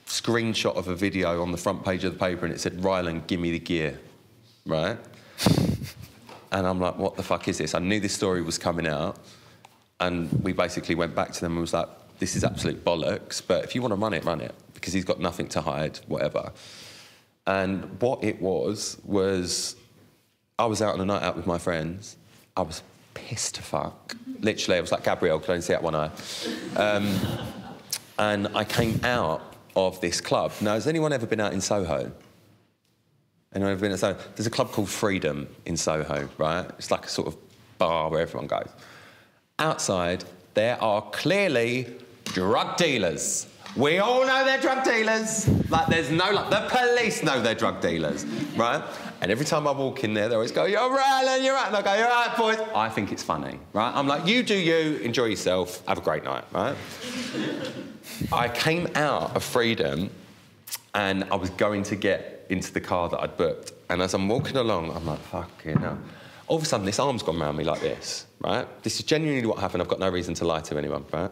screenshot of a video on the front page of the paper and it said, "Rylan, give me the gear," right? And I'm like, what the fuck is this? I knew this story was coming out, and we basically went back to them and was like, this is absolute bollocks, but if you want to run it, because he's got nothing to hide, whatever. And what it was I was out on a night out with my friends. I was pissed to fuck. Literally, I was like Gabrielle, could only see out one eye. And I came out of this club. Now, has anyone ever been out in Soho? Anyone ever been in Soho? There's a club called Freedom in Soho, right? It's like a sort of bar where everyone goes. Outside, there are clearly drug dealers. We all know they're drug dealers. Like, there's no, like, the police know they're drug dealers, right? And every time I walk in there, they always go, "You're Rylan, you're right." And I go, "You're right, boys." I think it's funny, right? I'm like, you do you, enjoy yourself, have a great night, right? I came out of Freedom and I was going to get get into the car that I'd booked. And as I'm walking along, I'm like, fucking hell. All of a sudden, this arm's gone around me like this, right? This is genuinely what happened. I've got no reason to lie to anyone, right?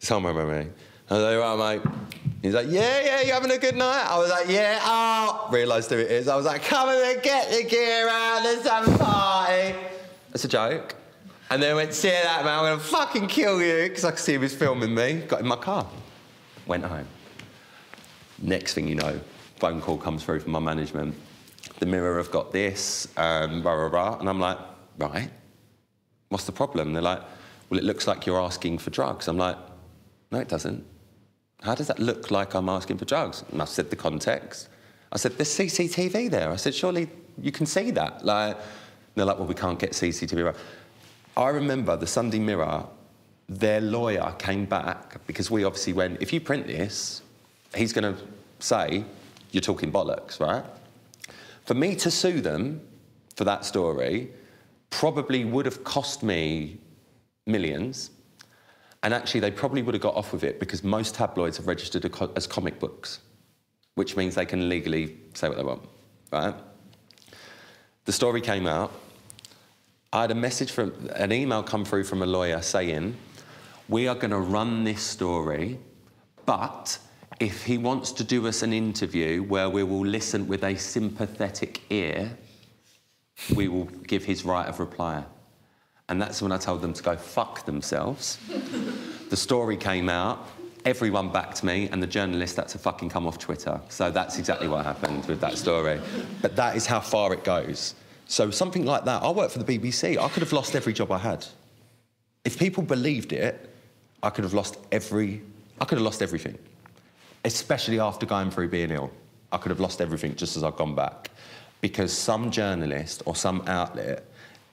This arm around me. I was like, right, mate. He's like, yeah, you having a good night? I was like, yeah, oh. Realised who it is. I was like, come and get the gear out, let's have a party. That's a joke. And then went, see that, man, I'm going to fucking kill you, because I could see he was filming me. Got in my car. Went home. Next thing you know, phone call comes through from my management. The Mirror have got this, rah, rah, rah. And I'm like, right, what's the problem? They're like, well, it looks like you're asking for drugs. I'm like, no, it doesn't. How does that look like I'm asking for drugs? And I said the context. I said, there's CCTV there. I said, surely you can see that. Like, they're like, well, we can't get CCTV. Right. I remember the Sunday Mirror, their lawyer came back, because we obviously went, if you print this, he's going to say, you're talking bollocks, right? For me to sue them for that story probably would have cost me millions. And actually, they probably would have got off with it, because most tabloids have registered as comic books, which means they can legally say what they want, right? The story came out. I had an email come through from a lawyer saying, we are going to run this story, but if he wants to do us an interview where we will listen with a sympathetic ear, we will give his right of reply. And that's when I told them to go fuck themselves. The story came out, everyone backed me, and the journalist had to fucking come off Twitter. So that's exactly what happened with that story. But that is how far it goes. So something like that, I worked for the BBC, I could have lost every job I had. If people believed it, I could have lost everything. Especially after going through being ill. I could have lost everything just as I've gone back. Because some journalist or some outlet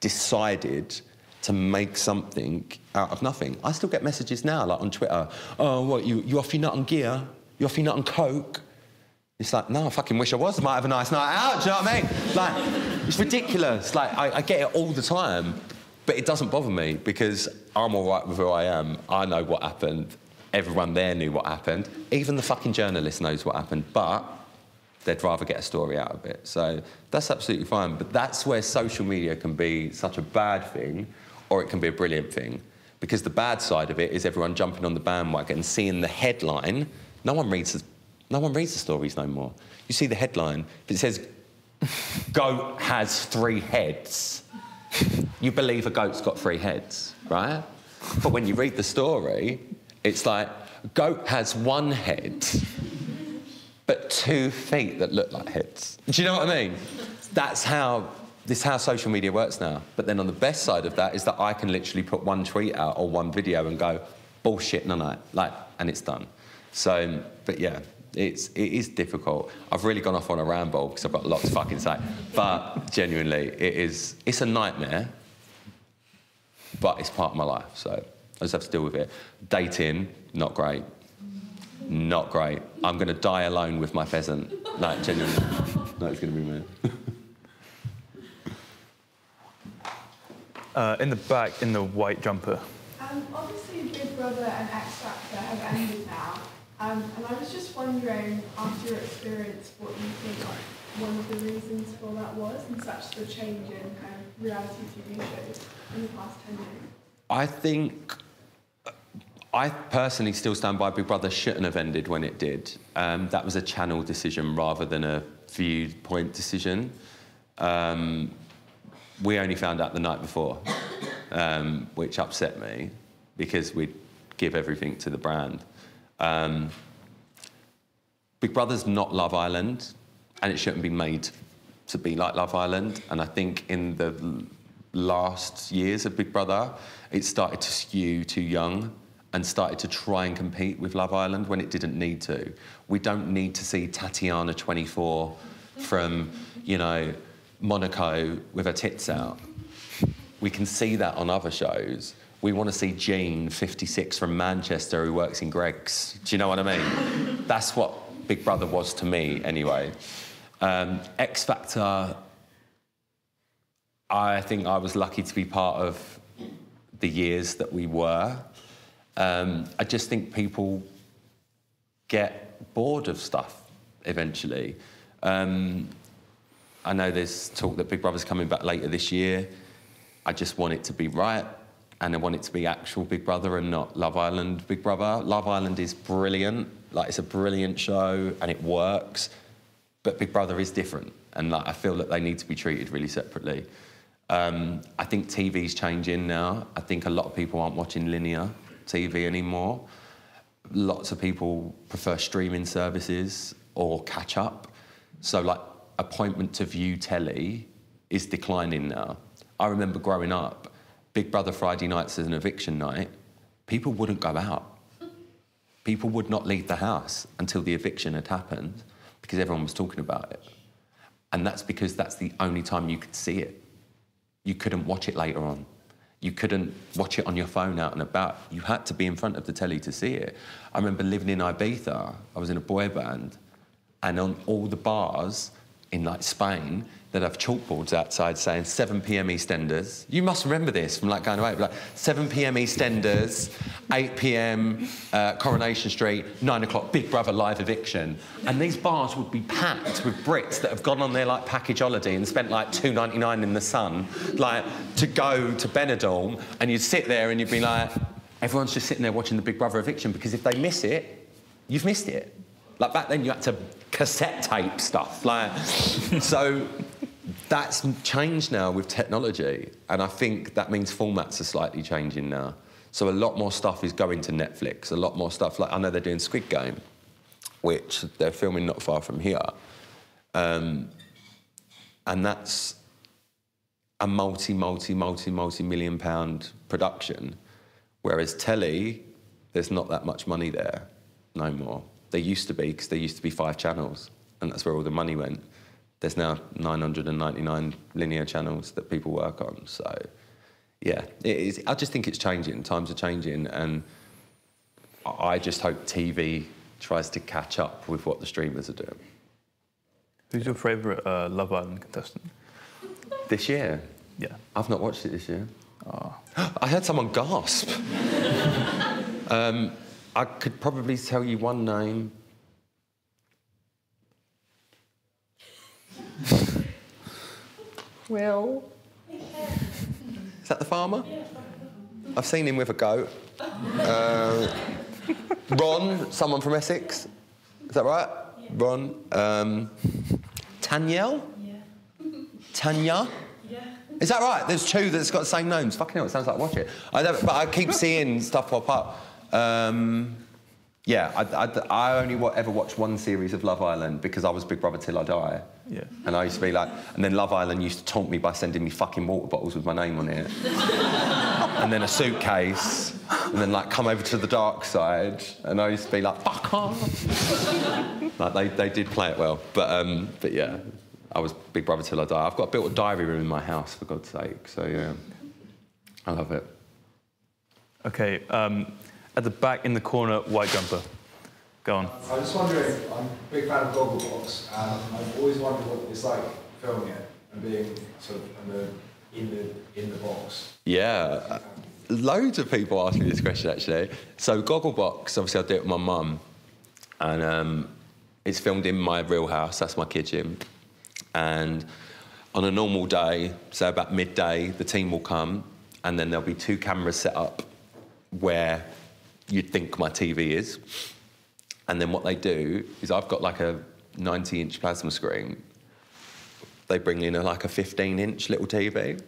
decided to make something out of nothing. I still get messages now, like on Twitter, oh, what, you off your nut on gear? You off your nut on coke? It's like, no, I fucking wish I was. I might have a nice night out, do you know what I mean? Like, it's ridiculous. Like, I get it all the time, but it doesn't bother me, because I'm all right with who I am. I know what happened. Everyone there knew what happened. Even the fucking journalist knows what happened, but they'd rather get a story out of it. So that's absolutely fine. But that's where social media can be such a bad thing, or it can be a brilliant thing. Because the bad side of it is everyone jumping on the bandwagon and seeing the headline. No one reads the stories no more. You see the headline, if it says, goat has 3 heads, you believe a goat's got 3 heads, right? But when you read the story, it's like, goat has 1 head, but 2 feet that look like heads. Do you know what I mean? This is how social media works now. But then on the best side of that is that I can literally put 1 tweet out or 1 video and go, bullshit, no, like, and it's done. So, but yeah, it is difficult. I've really gone off on a ramble because I've got lots to fucking say. But genuinely, it's a nightmare, but it's part of my life, so I just have to deal with it. Dating, not great. Not great. I'm going to die alone with my pheasant. Like, genuinely. No, it's going to be me. In the back, in the white jumper. Obviously, Big Brother and X Factor have ended now. And I was just wondering, after your experience, what you think one of the reasons for that was, and such the change in kind of reality TV shows in the past 10 years? I think... I personally still stand by Big Brother shouldn't have ended when it did. That was a channel decision rather than a viewpoint decision. We only found out the night before, which upset me because we'd give everything to the brand. Big Brother's not Love Island, and it shouldn't be made to be like Love Island. And I think in the last years of Big Brother, it started to skew too young and started to try and compete with Love Island when it didn't need to. We don't need to see Tatiana, 24, from, you know, Monaco with her tits out. We can see that on other shows. We want to see Jean, 56, from Manchester, who works in Greggs. Do you know what I mean? That's what Big Brother was to me, anyway. X Factor, I think I was lucky to be part of the years that we were. I just think people get bored of stuff eventually. I know there's talk that Big Brother's coming back later this year. I just want it to be right, and I want it to be actual Big Brother and not Love Island Big Brother. Love Island is brilliant, like it's a brilliant show and it works, but Big Brother is different, and like I feel that they need to be treated really separately. I think TV's changing now. I think a lot of people aren't watching linear TV anymore. Lots of people prefer streaming services or catch up. So like appointment to view telly is declining now. I remember growing up, Big Brother Friday nights as an eviction night, people wouldn't go out. People would not leave the house until the eviction had happened because everyone was talking about it. And that's because that's the only time you could see it. You couldn't watch it later on. You couldn't watch it on your phone out and about. You had to be in front of the telly to see it. I remember living in Ibiza. I was in a boy band, and on all the bars in like Spain that have chalkboards outside saying 7 p.m. EastEnders. You must remember this from like going away, like 7 p.m. EastEnders, 8 p.m. Coronation Street, 9 o'clock Big Brother live eviction. And these bars would be packed with Brits that have gone on their like package holiday and spent like $2.99 in the sun, like to go to Benidorm, and you'd sit there and you'd be like, everyone's just sitting there watching the Big Brother eviction, because if they miss it, you've missed it. Like back then you had to cassette tape stuff, like, so that's changed now with technology, and I think that means formats are slightly changing now. So a lot more stuff is going to Netflix, a lot more stuff, like I know they're doing Squid Game, which they're filming not far from here. And that's a multi-million pound production, whereas telly, there's not that much money there, no more. There used to be, because there used to be 5 channels, and that's where all the money went. There's now 999 linear channels that people work on, so yeah, it is. I just think it's changing, times are changing, and I just hope TV tries to catch up with what the streamers are doing. Who's your favourite Love Island contestant? This year? Yeah. I've not watched it this year. Oh. I heard someone gasp. I could probably tell you one name. Well, is that the farmer? I've seen him with a goat. Ron, someone from Essex. Is that right? Yeah. Ron. Tanyel? Yeah. Tanya? Yeah. Is that right? There's 2 that's got the same names. Fucking hell, it sounds like watch it. But I keep seeing stuff pop up. Yeah, I only ever watched one series of Love Island because I was Big Brother Till I Die. Yeah. And I used to be like, and then Love Island used to taunt me by sending me fucking water bottles with my name on it. And then a suitcase, and then like come over to the dark side, and I used to be like, fuck off. Like they did play it well, but yeah, I was Big Brother Till I Die. I've got built a diary room in my house, for God's sake, so yeah, I love it. Okay, at the back in the corner, white jumper. Go on. I was just wondering, I'm a big fan of Gogglebox, and I've always wondered what it's like filming it and being sort of in the box. Yeah, loads of people ask me this question actually. So Gogglebox, obviously I do it with my mum, and it's filmed in my real house. That's my kitchen, and on a normal day, so about midday, the team will come, and then there'll be 2 cameras set up where you'd think my TV is. And then what they do is I've got like a 90-inch plasma screen. They bring in like a 15-inch little TV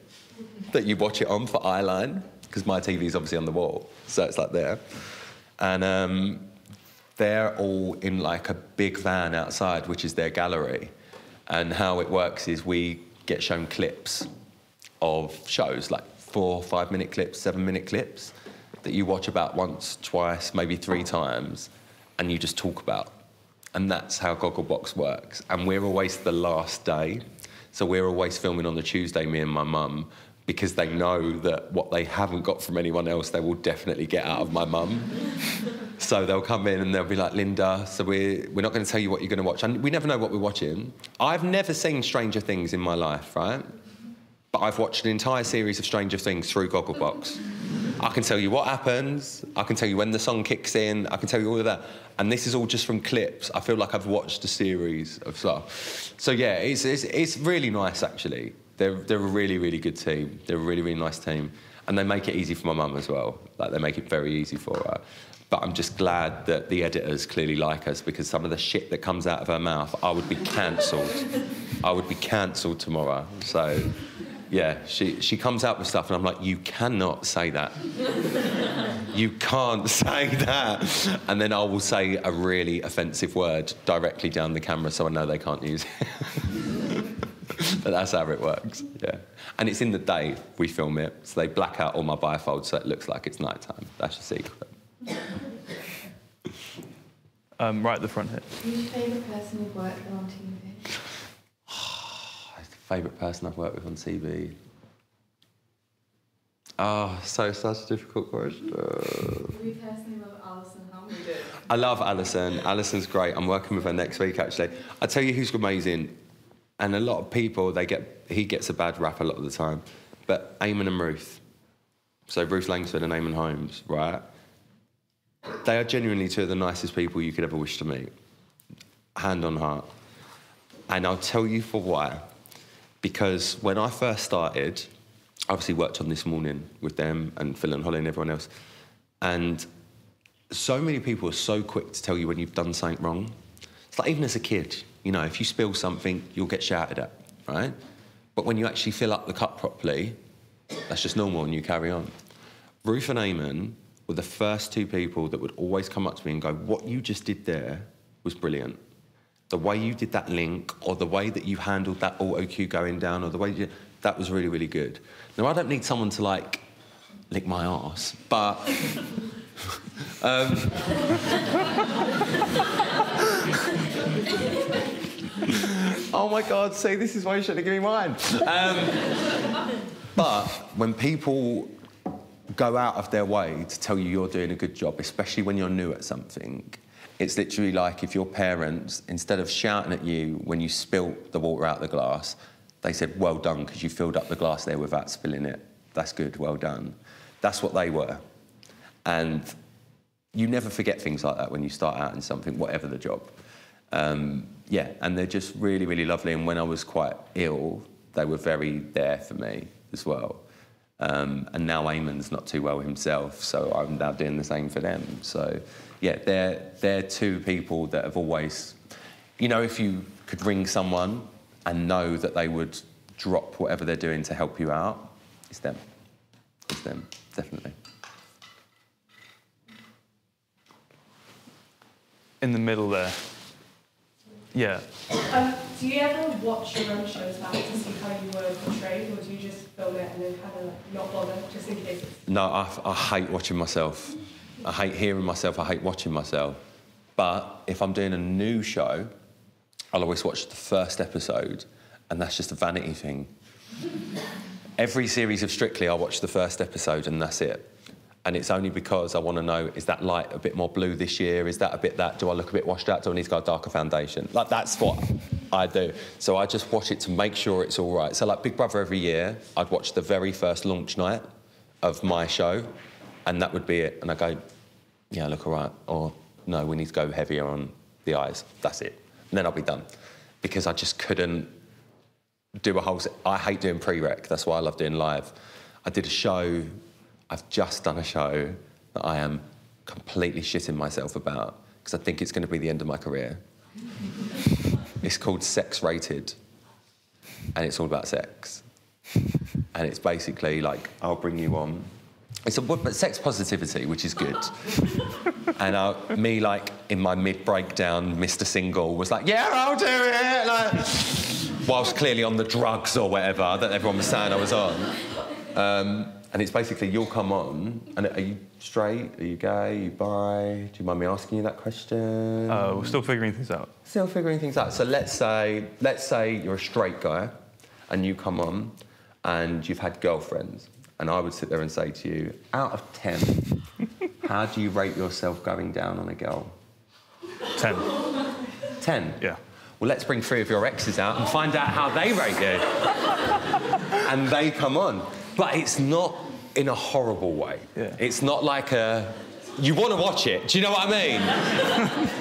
that you watch it on for eyeline, because my TV's obviously on the wall, so it's like there. And they're all in like a big van outside, which is their gallery. And how it works is we get shown clips of shows, like 4 or 5-minute clips, 7-minute clips, that you watch about once, twice, maybe 3 times, and you just talk about. And that's how Gogglebox works. And we're always the last day, so we're always filming on the Tuesday, me and my mum, because they know that what they haven't got from anyone else, they will definitely get out of my mum. So they'll come in and they'll be like, Linda, so we're not going to tell you what you're going to watch. And we never know what we're watching. I've never seen Stranger Things in my life, right? But I've watched an entire series of Stranger Things through Gogglebox. I can tell you what happens, I can tell you when the song kicks in, I can tell you all of that. And this is all just from clips. I feel like I've watched a series of stuff. So yeah, it's really nice, actually. They're a really, really good team. They're a really, really nice team. And they make it easy for my mum as well. Like, they make it very easy for her. But I'm just glad that the editors clearly like us, because some of the shit that comes out of her mouth, I would be cancelled. I would be cancelled tomorrow. So, yeah, she comes out with stuff and I'm like, you cannot say that. You can't say that. And then I will say a really offensive word directly down the camera so I know they can't use it. But that's how it works, yeah. And it's in the day we film it, so they black out all my bifolds so it looks like it's nighttime. That's the secret. Right at the front here. Who's your favourite person you've worked with on TV? Favourite person I've worked with on TV? Oh, such a difficult question. We personally love Alison. How many did? I love Alison. Alison's great. I'm working with her next week, actually. I tell you who's amazing, and a lot of people, he gets a bad rap a lot of the time, but Eamon and Ruth. So Ruth Langsford and Eamon Holmes, right? They are genuinely two of the nicest people you could ever wish to meet. Hand on heart. And I'll tell you for why. Because when I first started, I obviously worked on This Morning with them and Phil and Holly and everyone else. And so many people are so quick to tell you when you've done something wrong. It's like even as a kid, you know, if you spill something, you'll get shouted at, right? But when you actually fill up the cup properly, that's just normal and you carry on. Ruth and Eamon were the first two people that would always come up to me and go, what you just did there was brilliant. The way you did that link, or the way that you handled that auto cue going down, or the way you did, that was really, really good. Now, I don't need someone to, like, lick my arse, but... oh, my God, see, this is why you shouldn't give me mine. But when people go out of their way to tell you you're doing a good job, especially when you're new at something, it's literally like if your parents, instead of shouting at you when you spilt the water out the glass, they said, well done, because you filled up the glass there without spilling it. That's good, well done. That's what they were. And you never forget things like that when you start out in something, whatever the job. Yeah, and they're just really, really lovely. And when I was quite ill, they were very there for me as well. And now Eamon's not too well himself, so I'm now doing the same for them. So, yeah, they're two people that have always... You know, if you could ring someone and know that they would drop whatever they're doing to help you out, it's them. It's them, definitely. In the middle there. Yeah. Do you ever watch your own shows back to see how you were portrayed, or do you just film it and then kind of like not bother, just in case it's... No, I hate watching myself. I hate hearing myself, I hate watching myself. But if I'm doing a new show, I'll always watch the first episode, and that's just a vanity thing. Every series of Strictly, I'll watch the first episode, and that's it. And it's only because I want to know, is that light a bit more blue this year? Is that a bit that? Do I look a bit washed out? Do I need to go a darker foundation? Like, that's what I do. So I just watch it to make sure it's all right. So, like Big Brother every year, I'd watch the very first launch night of my show, and that would be it. And I go, yeah, I look all right. Or, no, we need to go heavier on the eyes. That's it. And then I'll be done. Because I just couldn't do a whole... I hate doing pre-rec. That's why I love doing live. I did a show... I've just done a show that I am completely shitting myself about because I think it's going to be the end of my career. It's called Sex Rated, and it's all about sex. And it's basically like, I'll bring you on. It's but sex positivity, which is good. And me, like, in my mid-breakdown, Mr. Single, was like, yeah, I'll do it! Like, whilst clearly on the drugs or whatever that everyone was saying I was on. And it's basically, you'll come on, and are you straight? Are you gay? Are you bi? Do you mind me asking you that question? We're still figuring things out. Still figuring things out. So let's say you're a straight guy, and you come on, and you've had girlfriends, and I would sit there and say to you, out of 10, how do you rate yourself going down on a girl? 10. 10? Yeah. Well, let's bring 3 of your exes out and find out how they rate you. And they come on. But it's not in a horrible way. Yeah. It's not like you want to watch it, do you know what I mean?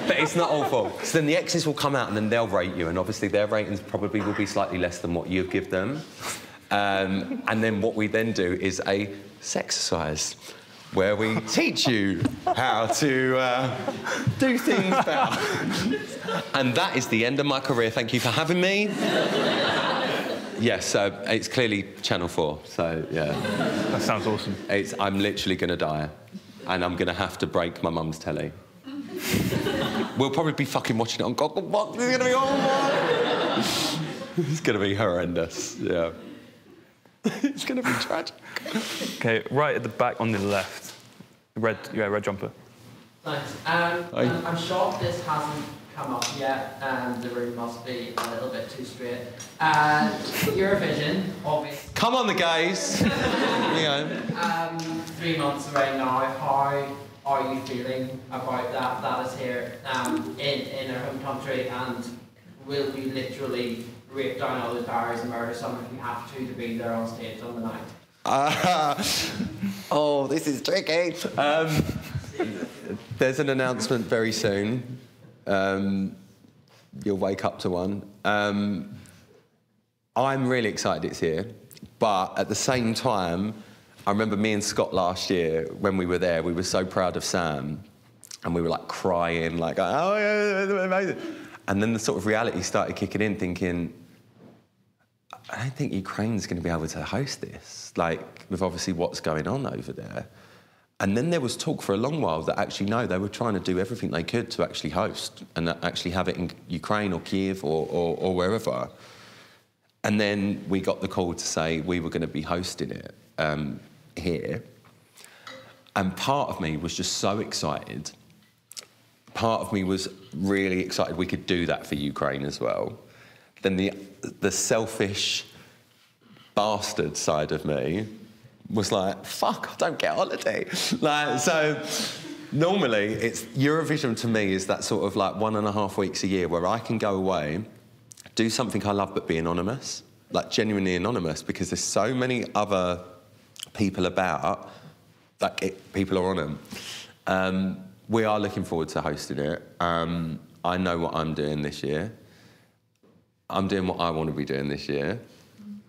But it's not awful. So then the exes will come out and then they'll rate you, and obviously their ratings probably will be slightly less than what you give them. And then what we then do is a sexercise where we teach you how to do things better. And that is the end of my career. Thank you for having me. Yes, it's clearly Channel 4, so yeah. That sounds awesome. I'm literally going to die, and I'm going to have to break my mum's telly. We'll probably be fucking watching it on Gogglebox. It's going to be awful. It's going to be horrendous, yeah. It's going to be tragic. Okay, right at the back on the left. Red jumper. Thanks. I'm shocked this hasn't come up yet, and the room must be a little bit too straight. Eurovision, obviously. Come on, the gays. You know. 3 months away now. How are you feeling about that? That is here in our home country, and will we literally break down all those barriers and murder someone if you have to be there on stage on the night? Oh, this is tricky. There's an announcement very soon. You'll wake up to one. I'm really excited it's here, but at the same time, I remember me and Scott last year, when we were there, we were so proud of Sam, and we were like crying, like, oh, yeah, amazing. And then the sort of reality started kicking in, thinking, I don't think Ukraine's going to be able to host this, like, with obviously what's going on over there. And then there was talk for a long while that actually, no, they were trying to do everything they could to actually host and actually have it in Ukraine or Kiev or wherever. And then we got the call to say we were going to be hosting it here. And part of me was just so excited. Part of me was really excited we could do that for Ukraine as well. Then the selfish bastard side of me was like, fuck, I don't get holiday. Like, so normally it's Eurovision to me is that sort of like 1.5 weeks a year where I can go away, do something I love but be anonymous, like genuinely anonymous, because there's so many other people about, like people are on them. We are looking forward to hosting it. I know what I'm doing this year. I'm doing what I want to be doing this year.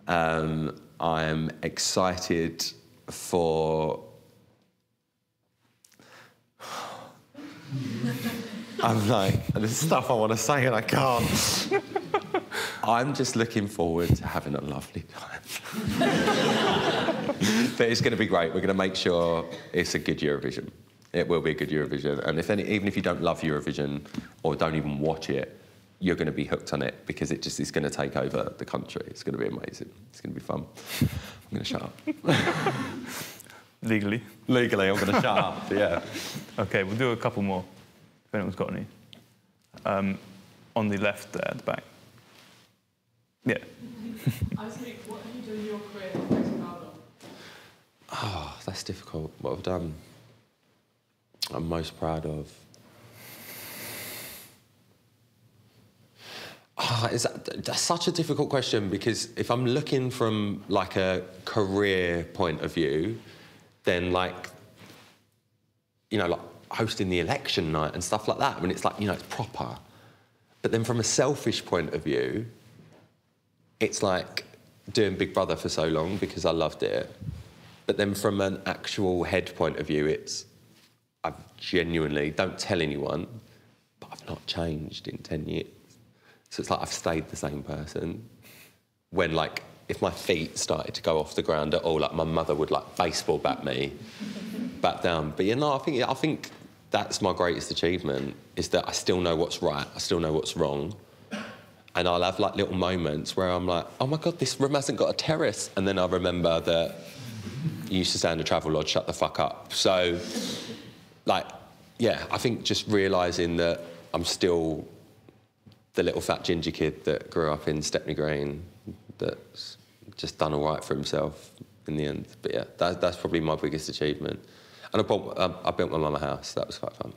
I'm excited for... I'm like, there's stuff I want to say and I can't. I'm just looking forward to having a lovely time. But it's going to be great. We're going to make sure it's a good Eurovision. It will be a good Eurovision. And even if you don't love Eurovision or don't even watch it, you're going to be hooked on it because it just is going to take over the country. It's going to be amazing. It's going to be fun. I'm going to shut up. Legally? Legally, I'm going to shut up, yeah. OK, we'll do a couple more, if anyone's got any. On the left there, at the back. Yeah. I was thinking, what have you done in your career that you're most proud of? Oh, that's difficult. What I've done, I'm most proud of. Oh, that's such a difficult question because if I'm looking from like a career point of view, then like, you know, like hosting the election night and stuff like that, I mean, it's like, you know, it's proper. But then from a selfish point of view, it's like doing Big Brother for so long because I loved it. But then from an actual head point of view, I've genuinely, don't tell anyone, but I've not changed in 10 years. So it's like I've stayed the same person. When, like, if my feet started to go off the ground at all, like, my mother would, like, baseball bat me back down. But, you know, I think that's my greatest achievement, is that I still know what's right, I still know what's wrong. And I'll have, like, little moments where I'm like, oh, my God, this room hasn't got a terrace. And then I remember that you used to stay in a travel lodge, shut the fuck up. So, like, yeah, I think just realising that I'm still the little fat ginger kid that grew up in Stepney Green that's just done all right for himself in the end. But yeah, that's probably my biggest achievement. And I built my mum a house. That was quite fun.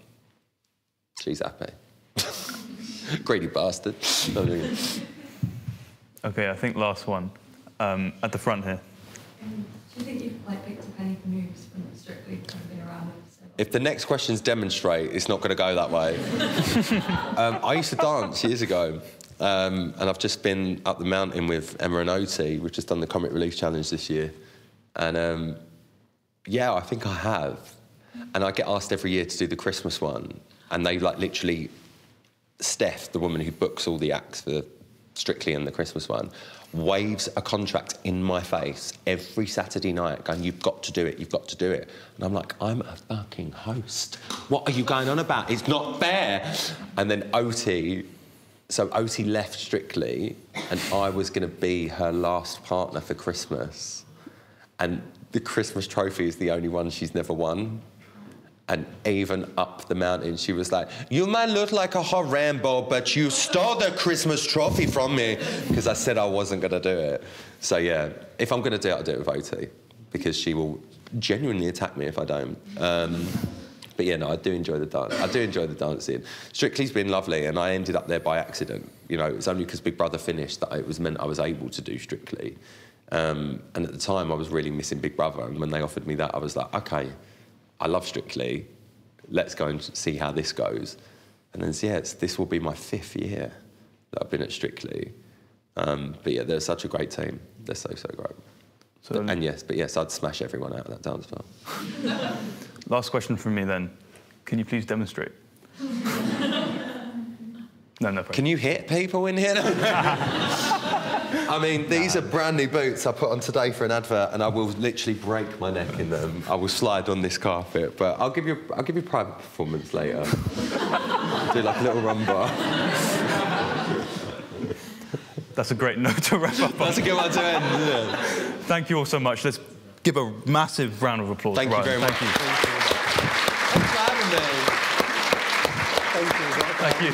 She's happy. Greedy bastard. OK, I think last one. At the front here. Do you think you've picked up anything If the next question's demonstrate, it's not going to go that way. I used to dance years ago, and I've just been up the mountain with Emma and Oti. We've just done the Comic Relief Challenge this year. And yeah, I think I have. And I get asked every year to do the Christmas one. And they, like, literally, Steph, the woman who books all the acts for Strictly and the Christmas one, waves a contract in my face every Saturday night going, you've got to do it, you've got to do it. And I'm like, I'm a fucking host. What are you going on about? It's not fair. And then Oti left Strictly and I was going to be her last partner for Christmas. And the Christmas trophy is the only one she's never won. And even up the mountain, she was like, you might look like a hot Rambo, but you stole the Christmas trophy from me. Because I said I wasn't going to do it. So, yeah, if I'm going to do it, I'll do it with Oti. Because she will genuinely attack me if I don't. But, yeah, no, I do enjoy the dance. I do enjoy the dancing. Strictly's been lovely, and I ended up there by accident. You know, it was only because Big Brother finished that it was meant I was able to do Strictly. And at the time, I was really missing Big Brother. And when they offered me that, I was like, OK, I love Strictly. Let's go and see how this goes. And then, yeah, this will be my 5th year that I've been at Strictly. But yeah, they're such a great team. They're so, so great. So, and yes, I'd smash everyone out of that dance floor. Last question from me then. Can you please demonstrate? No problem. Can you hit people in here? I mean, these are brand new boots I put on today for an advert, and I will literally break my neck in them. I will slide on this carpet, but I'll give you a private performance later. Do like a little rumba. That's a great note to wrap up on. That's a good one to end, isn't it? Thank you all so much. Let's give a massive round of applause. Thank you very much. Thank you. Thanks for having me. Thank you.